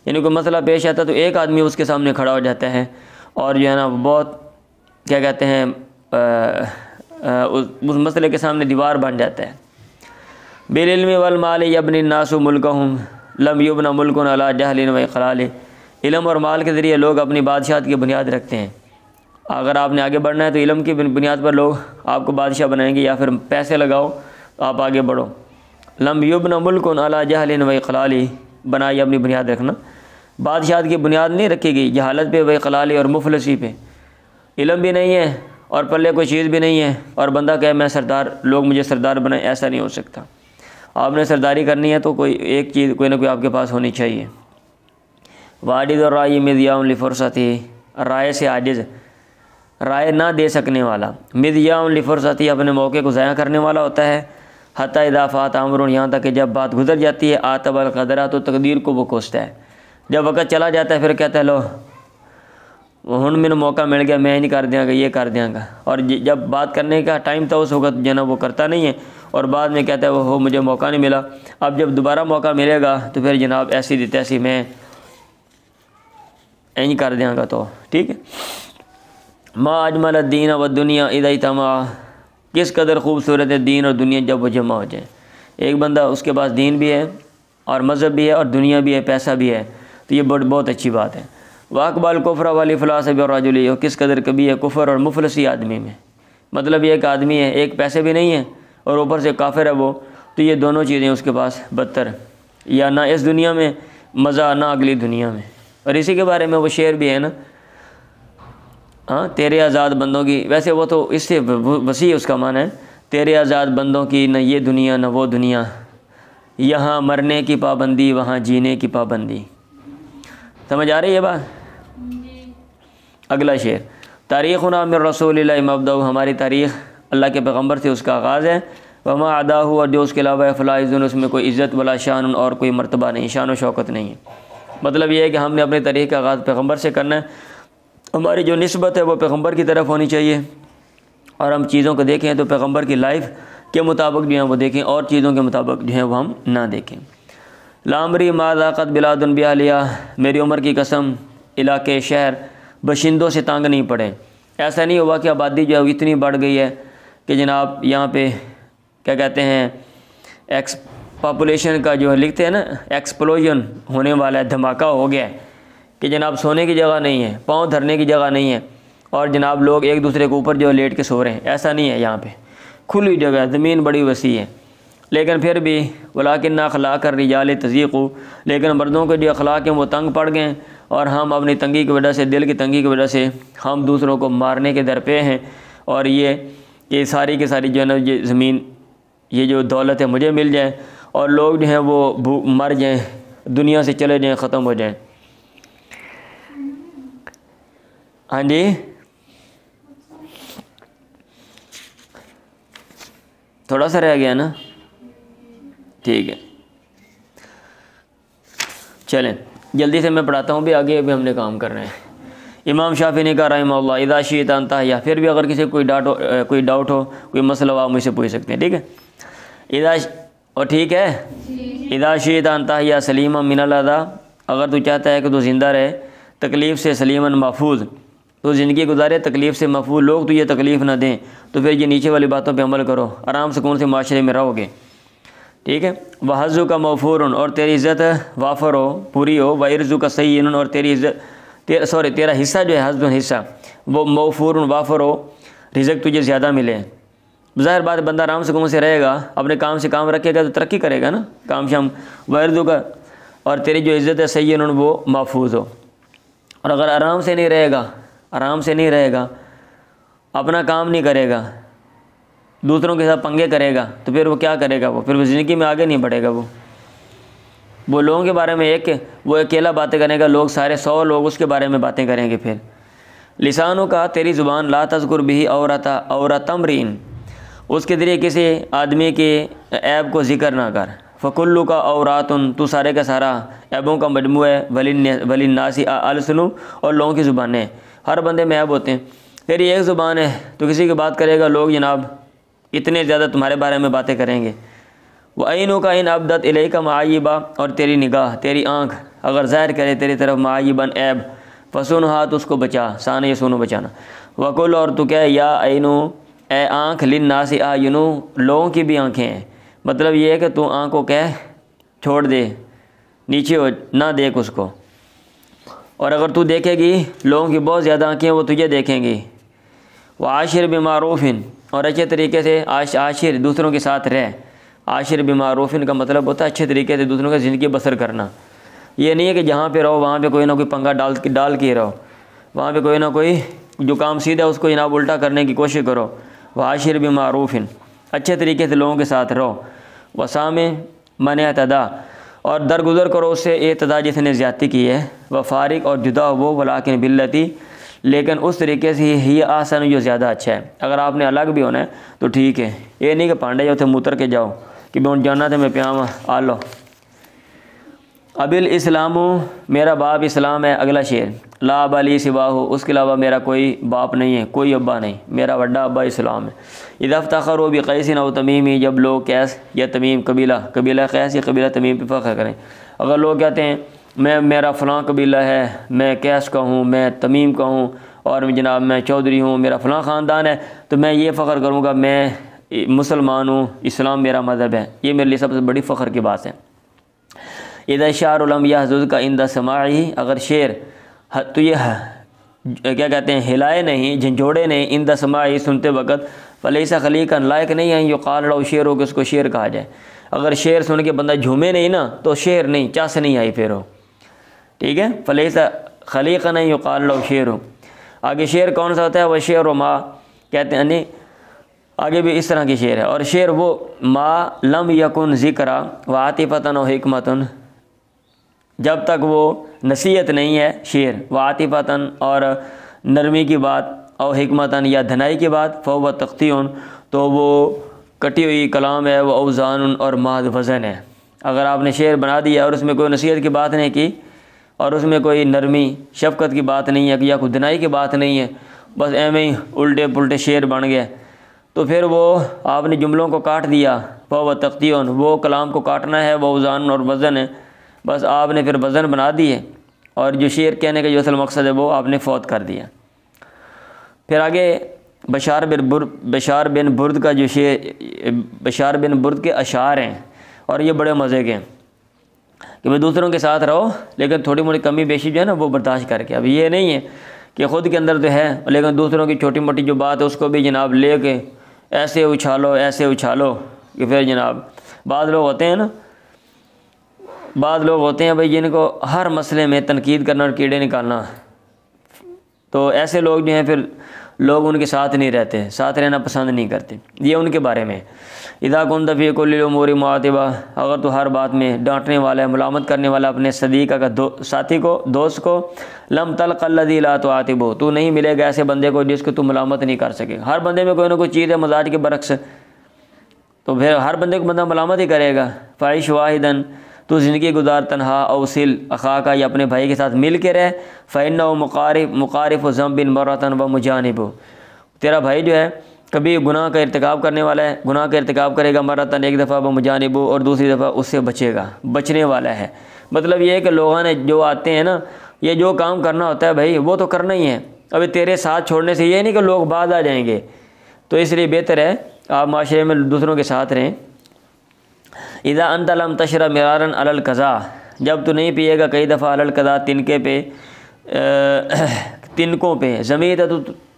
یعنی کوئی مسئلہ پیش آتا ہے تو ایک آدمی اس کے سامنے کھڑا ہو جاتا ہے اور جو ہے نا بہت کیا کہتے ہیں اس مسئلے کے سامنے دیوار بن جاتا ہے۔ بالعلم والمال یبنی الناس ملکہم لم یبن ملک علی جہل و اخلال، علم اور مال کے ذریعے لوگ اپنی بادشاہت کی بنیاد رکھتے ہیں، اگر آپ نے آگے بڑھنا ہے تو علم کی بنیاد پر لوگ آپ کو بادشاہ بنائیں گے، یا پھر پیسے لگاؤ تو آپ آگے بڑھو۔ لم یبن ملک علی جہل و اخلال، بنائی اپنی بنیاد رکھنا، بادشاہت کی بنیاد نہیں رکھی گئی جہالت پہ و اخلال اور مفلسی پہ، علم بھی نہیں ہے اور پلے کوئی چیز بھی نہیں ہے اور بندہ کہے میں سردار، لوگ مجھے سردار بنائیں، ایسا نہیں ہو سکتا۔ آپ نے سرداری کرنی ہے تو کوئی ایک چیز کوئی نہ کوئی آپ کے پاس ہونی چاہیے۔ واجد الرائی مذیاء لفرصتی، رائے سے عاجز، رائے نہ دے سکنے والا، مذیاء لفرصتی، اپنے موقع کو ضائع کرنے والا ہوتا ہے، حتی اذا فات امر، یہاں تک کہ جب بات گزر جاتی ہے، آتب القدرہ، تو تقدیر کو وہ کوستا ہے، جب وقت چلا جاتا ہے پھر کہتا ہے لو ہن میں موقع مل گیا، میں نہیں کر دیاں گا، یہ کر دیاں گا، اور جب بات کرنے کا ٹائم تھا اس وقت جناب وہ کرتا نہیں ہے، اور بعد میں کہتا ہے وہ مجھے موقع نہیں ملا، اب جب دوبارہ موقع ملے گا تو پھر جناب ایسی دی تیسی میں این کر دیاں گا، تو ٹھیک ہے۔ ما اجمل الدین والدنیا اذا اجتمع، کس قدر خوبصورت ہے دین اور دنیا جب وہ جمع ہو جائیں، ایک بندہ اس کے پاس دین بھی ہے اور مذہب بھی ہے اور دنیا بھی ہے، پیسہ بھی ہے، تو یہ بہت اچھی بات ہے۔ واقبال کفر والافلاس بالرجل، اور کس قدر کبھی ہے کفر اور مفلسی آدمی میں، مطلب یہ ایک آدمی ہے، ایک پیسے بھی نہیں ہے اور اوپر سے کافر ہے وہ، تو یہ دونوں چیزیں اس کے پاس بدتر، یا نہ اس دنیا میں مزہ نہ اگلی دنیا میں۔ اور اسی کے بارے میں وہ شعر بھی ہے نا، ہاں تیرے آزاد بندوں کی، ویسے وہ تو اس سے وسیع اس کا معنی ہے، تیرے آزاد بندوں کی نہ یہ دنیا نہ وہ دنیا، یہاں مرنے کی پابندی وہاں جینے کی پابندی۔ سمجھ آ رہی ہے بات؟ اگلا شعر، تاریخنا من رسول اللہ مبدأ، ہماری تاریخ اللہ کے پیغمبر سے اس کا آغاز ہے، وما عداہ اور جو اس کے علاوہ ہے فلا عزن اس میں کوئی عزت ولا شان اور کوئی مرتبہ نہیں، شان و شوکت نہیں ہے۔ مطلب یہ ہے کہ ہم نے اپنے طریقے کا آغاز پیغمبر سے کرنا ہے، ہماری جو نسبت ہے وہ پیغمبر کی طرف ہونی چاہیے، اور ہم چیزوں کو دیکھیں تو پیغمبر کی لائف کے مطابق جو ہیں وہ دیکھیں، اور چیزوں کے مطابق جو ہیں وہ ہم نہ دیکھیں۔ لامری ما ذاقت بلاد بیالیہ، میری عمر کی قسم علاقے شہر باشندوں سے تانگ نہیں پڑے۔ ایسا نہیں ہوا کہ آبادی جو ہے وہ اتنی بڑھ گئی ہے کہ جناب یہاں پہ کیا کہتے ہیں پاپولیشن کا جو لکھتے ہیں نا ایکسپلوژن ہونے والا ہے، دھماکہ ہو گیا ہے کہ جناب سونے کی جگہ نہیں ہے، پاؤں دھرنے کی جگہ نہیں ہے، اور جناب لوگ ایک دوسرے کے اوپر جو لیٹ کے سو رہے ہیں۔ ایسا نہیں ہے، یہاں پہ کھلی جگہ ہے، زمین بڑی وسیع ہے، لیکن پھر بھی ولاکن اخلاق الرجال تضیق، لیکن مردوں کے جو اخلاق ہیں وہ تنگ پڑ گئے ہیں، اور ہم اپنی تنگی کی وجہ سے، دل کی تنگی کی وجہ سے ہم دوسروں کو مارنے کے درپے ہیں، اور یہ ساری کی ساری جو ہے نا یہ زمین، یہ جو دولت ہے مجھے مل جائے، اور لوگ جو ہیں وہ مر جائیں، دنیا سے چلے جائیں، ختم ہو جائیں۔ ہاں جی، تھوڑا سا رہ گیا نا، ٹھیک ہے، چلیں جلدی سے میں پڑھاتا ہوں، بھی آگے ابھی ہم نے کام کر رہے ہیں۔ امام شافعی نے کہا رحمہ اللہ اذا شئت ان تحیا، پھر بھی اگر کسی کو کوئی ڈاؤٹ ہو، کوئی مسئلہ ہو، آپ مجھ سے پوچھ سکتے ہیں، ٹھیک ہے۔ اور ٹھیک ہے، اذا شئت ان تحیا سلیما من الاذى، اگر تو چاہتا ہے کہ تو زندہ رہے تکلیف سے، سلیما محفوظ، تو زندگی گزارے تکلیف سے محفوظ، لوگ تو یہ تکلیف نہ دیں، تو پھر یہ نیچے والی باتوں پہ عمل کرو، آرام سکون سے معاشرے میں رہو گے، ٹھیک ہے۔ وحظک موفور، اور تیری عزت وافر ہو، پوری ہو، وعرضک صحیح، اور تیری عزت تیرا حصہ جو ہے حظ حصہ وہ موفور وافر ہو، رزق تجھے زیادہ ملے۔ ظاہر بات بندہ آرام سکون سے رہے گا، اپنے کام سے کام رکھے گا تو ترقی کرے گا نا، کام شام۔ وعرضک، اور تیری جو عزت ہے صحیح وہ محفوظ ہو۔ اور اگر آرام سے نہیں رہے گا، اپنا کام نہیں کرے گا، دوسروں کے ساتھ پنگے کرے گا، تو پھر وہ کیا کرے گا؟ وہ پھر وہ زندگی میں آگے نہیں بڑھے گا۔ وہ لوگوں کے بارے میں وہ اکیلا باتیں کرے گا، لوگ سارے 100 لوگ اس کے بارے میں باتیں کریں گے۔ پھر لسانوں کا، تیری زبان لا تذکر بھی عورت امرین، اس کے ذریعے کسی آدمی کے عیب کو ذکر نہ کر۔ فکلو کا عوراتن، تو سارے کا سارا عیبوں کا مجموعہ ہے۔ وللناس السن، اور لوگوں کی زبانیں، ہر بندے میں عیب ہوتے ہیں۔ تیری ایک زبان ہے تو کسی کی بات کرے گا، لوگ جناب اتنے زیادہ تمہارے بارے میں باتیں کریں گے۔ وعینوں کا ان ابدت الیک معایبا، اور تیری نگاہ، تیری آنکھ اگر ظاہر کرے تیری طرف معایباً عیب، فسنھا، تو اس کو بچا، سان یہ سنو بچانا۔ وقل، اور تو کہے یا عینو، اے آنکھ، للناس اعین، لوگوں کی بھی آنکھیں ہیں۔ مطلب یہ ہے کہ تو آنکھ کو کہہ چھوڑ دے، نیچے ہو، نہ دیکھ اس کو، اور اگر تو دیکھے گی لوگوں کی بہت زیادہ آنکھیں وہ تجھے دیکھیں گی۔ وعاشر بمعروف، اور اچھے طریقے سے عاشر، دوسروں کے ساتھ رہ۔ عاشر بمعروف کا مطلب ہوتا ہے اچھے طریقے سے دوسروں کی زندگی بسر کرنا۔ یہ نہیں ہے کہ جہاں پہ رہو وہاں پہ کوئی نہ کوئی پنگا ڈال کے رہو، وہاں پہ کوئی نہ کوئی جو کام سیدھا اس کو جناب الٹا کرنے کی کوشش کرو۔ وعاشر بمعروف، اچھے طریقے سے لوگوں کے ساتھ رہو۔ وسام من اعتدیٰ، اور درگزر کرو اس سے اعتداء جس نے زیادتی کی ہے۔ وفارق، اور جدا وہ، ولیکن باللتی، لیکن اس طریقے سے ہی آسان جو زیادہ اچھا ہے۔ اگر آپ نے الگ بھی ہونا ہے تو ٹھیک ہے، یہ نہیں کہ پانڈے جو تھے متر کے جاؤ کہ میں جانا تھا میں پیاما آ لو۔ ابل اسلام، میرا باپ اسلام ہے۔ اگلا شعر، لا ابا لی سواہ، اس کے علاوہ میرا کوئی باپ نہیں ہے، کوئی ابا نہیں، میرا بڑا ابا اسلام ہے۔ اذا افتخروا بقیس او تمیم، جب لوگ قیس یا تمیم، قبیلہ قیس یا قبیلہ تمیم پہ فخر کریں۔ اگر لوگ کہتے ہیں میرا فلاں قبیلہ ہے، میں قیس کا ہوں، میں تمیم کا ہوں، اور جناب میں چودھری ہوں، میرا فلاں خاندان ہے، تو میں یہ فخر کروں گا میں مسلمان ہوں، اسلام میرا مذہب ہے، یہ میرے لیے سب سے بڑی فخر کی بات ہے۔ اذا شعر لم یحظظ کا عند سماعہ، اگر شعر تو یہ کیا کہتے ہیں ہلائے نہیں، جھنجھوڑے نہیں، عند سماعہ، سنتے وقت، فلیس خلیقا، لائق نہیں ہے یقال لو شعر ہو کہ اس کو شعر کہا جائے۔ اگر شعر سن کے بندہ جھومے نہیں نا تو شعر نہیں، چاس نہیں آئی پھر ہو، ٹھیک ہے۔ فلیس خلیقا نہیں یقال لو شعر ہو۔ آگے شعر کون سا ہوتا ہے؟ وہ شعر و ما، کہتے ہیں نہیں، آگے بھی اس طرح کی شعر ہے۔ اور شعر وہ ما لم یکن ذکرا و عاطفتن و حکمتن، جب تک وہ نصیحت نہیں ہے شعر، و عاطفتن، اور نرمی کی بات، او حکمتن، یا دھنائی کی بات، فہو تقطیع، تو وہ کٹی ہوئی کلام ہے، وہ اوزان اور محض وزن ہے۔ اگر آپ نے شعر بنا دیا اور اس میں کوئی نصیحت کی بات نہیں کی اور اس میں کوئی نرمی شفقت کی بات نہیں ہے یا کوئی دنائی کی بات نہیں ہے، بس ایویں ہی الٹے پلٹے شعر بن گئے، تو پھر وہ آپ نے جملوں کو کاٹ دیا، وہ تقطیعن، وہ کلام کو کاٹنا ہے، وہ اوزان اور وزن ہے، بس آپ نے پھر وزن بنا دیے اور جو شعر کہنے کا جو اصل مقصد ہے وہ آپ نے فوت کر دیا۔ پھر آگے بشار بن برد کا جو شعر، بشار بن برد کے اشعار ہیں اور یہ بڑے مزے کے ہیں کہ میں دوسروں کے ساتھ رہو لیکن تھوڑی موٹی کمی بیشی جو ہے نا وہ برداشت کر کے، اب یہ نہیں ہے کہ خود کے اندر تو ہے لیکن دوسروں کی چھوٹی موٹی جو بات ہے اس کو بھی جناب لے کے ایسے اچھالو کہ پھر جناب بعض لوگ ہوتے ہیں بھائی جن کو ہر مسئلے میں تنقید کرنا اور کیڑے نکالنا، تو ایسے لوگ جو ہیں پھر لوگ ان کے ساتھ نہیں رہتے، ساتھ رہنا پسند نہیں کرتے۔ یہ ان کے بارے میں اذا كنت في كل الامور معاتبہ، اگر تو ہر بات میں ڈانٹنے والا ہے، ملامت کرنے والا اپنے صدیقہ کا ساتھی کو، دوست کو، لم تلق الذي لا تعاتبه، تو نہیں ملے گا ایسے بندے کو جس کو تو ملامت نہیں کر سکے۔ ہر بندے میں کوئی نہ کوئی چیز ہے مزاج کے برعکس، تو پھر ہر بندے کو بندہ ملامت ہی کرے گا۔ فعیش واحدن، تو زندگی گزار تنہا، اوصل اخاک، یا اپنے بھائی کے ساتھ مل کے رہ، فإنه مقارف ذنب مرۃ ومجانب، تیرا بھائی جو ہے کبھی گناہ کا ارتکاب کرنے والا ہے، گناہ کا ارتکاب کرے گا مرتن ایک دفعہ، ومجانب اور دوسری دفعہ اس سے بچے گا، بچنے والا ہے۔ مطلب یہ ہے کہ لوگوں نے جو آتے ہیں نا، یہ جو کام کرنا ہوتا ہے بھائی وہ تو کرنا ہی ہے، ابھی تیرے ساتھ چھوڑنے سے یہ نہیں کہ لوگ بعد آ جائیں گے، تو اس لیے بہتر ہے آپ معاشرے میں دوسروں کے ساتھ رہیں۔ اذا انت لم تشرب مرارا علی القضاء، جب تو نہیں پیے گا کئی دفعہ علی القضاء، تنکے پہ، تنکوں پہ، زمین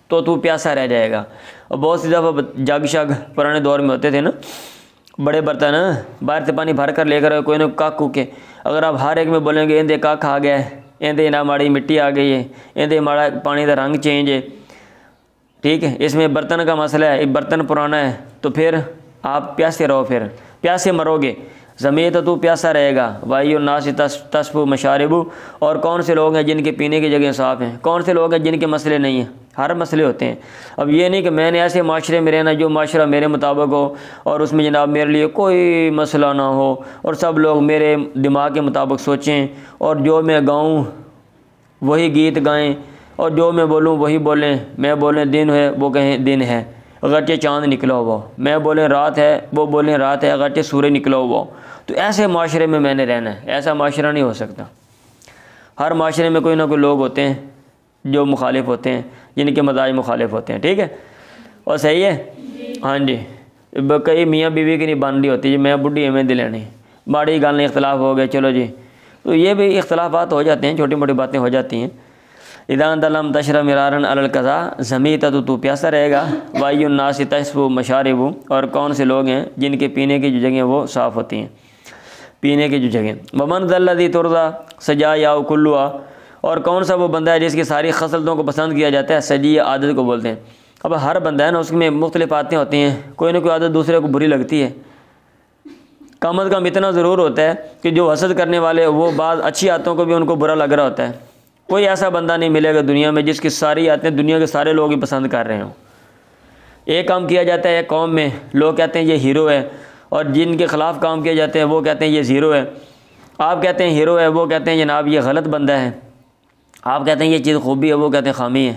تو پیاسا رہ جائے گا۔ اور بہت سی دفعہ جگ شگ پرانے دور میں ہوتے تھے نا، بڑے برتن باہر سے پانی بھر کر لے کر کوئی نہ کاک کوکے، اگر آپ ہر ایک میں بولیں گے اندے کاک آ گیا ہے، اندے نہ ماڑی مٹی آ گئی ہے، اندے ماڑا پانی کا رنگ چینج ہے، ٹھیک ہے، اس میں برتن کا مسئلہ ہے، برتن پرانا ہے، تو پھر آپ پیاسے رہو، پھر پیاسے مرو گے۔ زمین تو پیاسا رہے گا۔ وائی الناس تصفو مشاربو، اور کون سے لوگ ہیں جن کے پینے کی جگہ صاف ہیں، کون سے لوگ ہیں جن کے مسئلے نہیں ہیں، ہر مسئلے ہوتے ہیں۔ اب یہ نہیں کہ میں نے ایسے معاشرے میں رہنا جو معاشرہ میرے مطابق ہو اور اس میں جناب میرے لیے کوئی مسئلہ نہ ہو اور سب لوگ میرے دماغ کے مطابق سوچیں اور جو میں گاؤں وہی گیت گائیں اور جو میں بولوں وہی بولیں، میں بولیں دن ہے وہ کہیں دن ہے اگرچہ چاند نکلا ہوا، میں بولیں رات ہے وہ بولیں رات ہے اگرچہ سورج نکلا ہوا، تو ایسے معاشرے میں نے رہنا ہے۔ ایسا معاشرہ نہیں ہو سکتا۔ ہر معاشرے میں کوئی نہ کوئی لوگ ہوتے ہیں جو مخالف ہوتے ہیں، جن کے مزاج مخالف ہوتے ہیں، ٹھیک ہے، اور صحیح ہے، ہاں جی، کئی میاں بیوی کی نہیں بن رہی ہوتی جی میں بڈھی میں دلانی ماڑی گل نہیں، اختلاف ہو گئے، چلو جی، تو یہ بھی اختلافات ہو جاتے ہیں، چھوٹی موٹی باتیں ہو جاتی ہیں۔ اذا انت لم تشرب مرارا علی القضاء، زمین تو پیاسا رہے گا۔ وائی الناس تصفو مشارب، اور کون سے لوگ ہیں جن کے پینے کی جو جگہیں وہ صاف ہوتی ہیں، پینے کی جو جگہیں۔ ومن ذا الذی ترضی سجایاہ کلھا، اور کون سا وہ بندہ ہے جس کی ساری خصلتوں کو پسند کیا جاتا ہے، سجی عادت کو بولتے ہیں۔ اب ہر بندہ ہے نا اس میں مختلف عادتیں ہوتی ہیں، کوئی نہ کوئی عادت دوسرے کو بری لگتی ہے، کم از کم اتنا ضرور ہوتا ہے کہ جو حسد کرنے والے وہ بعض اچھی عادتوں کو بھی ان کو برا لگ رہا ہوتا ہے۔ کوئی ایسا بندہ نہیں ملے گا دنیا میں جس کی ساری عادتیں دنیا کے سارے لوگ ہی پسند کر رہے ہوں۔ ایک کام کیا جاتا ہے ایک قوم میں، لوگ کہتے ہیں یہ ہیرو ہے، اور جن کے خلاف کام کیے جاتے ہیں وہ کہتے ہیں یہ زیرو ہے۔ آپ کہتے ہیں ہیرو ہے، وہ کہتے ہیں جناب یہ غلط بندہ ہے۔ آپ کہتے ہیں یہ چیز خوبی ہے، وہ کہتے ہیں خامی ہے۔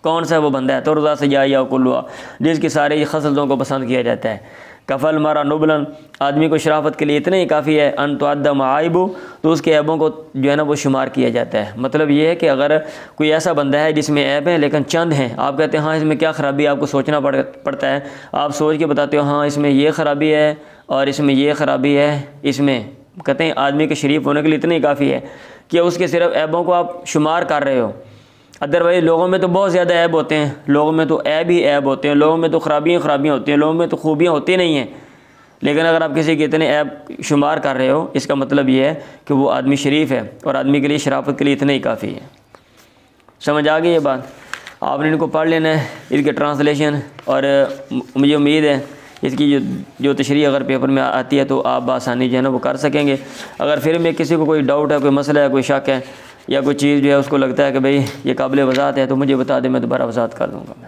کون سا وہ بندہ ہے؟ ترضی سجایاہ کلھا، جس کی ساری خصلتوں کو پسند کیا جاتا ہے۔ کفل مرا نبلن، آدمی کو شرافت کے لیے اتنا ہی کافی ہے، ان تعد معائب، تو اس کے عیبوں کو جو ہے نا وہ شمار کیا جاتا ہے۔ مطلب یہ ہے کہ اگر کوئی ایسا بندہ ہے جس میں عیب ہیں لیکن چند ہیں، آپ کہتے ہیں ہاں اس میں کیا خرابی ہے، آپ کو سوچنا پڑتا ہے، آپ سوچ کے بتاتے ہو ہاں اس میں یہ خرابی ہے اور اس میں یہ خرابی ہے، اس میں کہتے ہیں آدمی کے شریف ہونے کے لیے اتنا ہی کافی ہے کہ اس کے صرف عیبوں کو آپ شمار کر رہے ہو۔ ادروائز لوگوں میں تو بہت زیادہ عیب ہوتے ہیں، لوگوں میں تو عیب ہی عیب ہوتے ہیں، لوگوں میں تو خرابیاں ہوتی ہیں، لوگوں میں تو خوبیاں ہوتی نہیں ہیں، لیکن اگر آپ کسی کے اتنے عیب شمار کر رہے ہو اس کا مطلب یہ ہے کہ وہ آدمی شریف ہے، اور آدمی کے لیے شرافت کے لیے اتنا ہی کافی ہے۔ سمجھ آ گئی یہ بات؟ آپ نے ان کو پڑھ لینا ہے، اس کے ٹرانسلیشن، اور مجھے امید ہے اس کی جو تشریح اگر پیپر میں آتی ہے تو آپ بآسانی جو ہے نا وہ کر سکیں گے۔ اگر پھر میں کسی کو کوئی ڈاؤٹ ہے، کوئی مسئلہ ہے، کوئی شک ہے یا کوئی چیز جو ہے اس کو لگتا ہے کہ بھئی یہ قابل وضاحت ہے تو مجھے بتا دیں، میں دوبارہ وضاحت کر دوں گا۔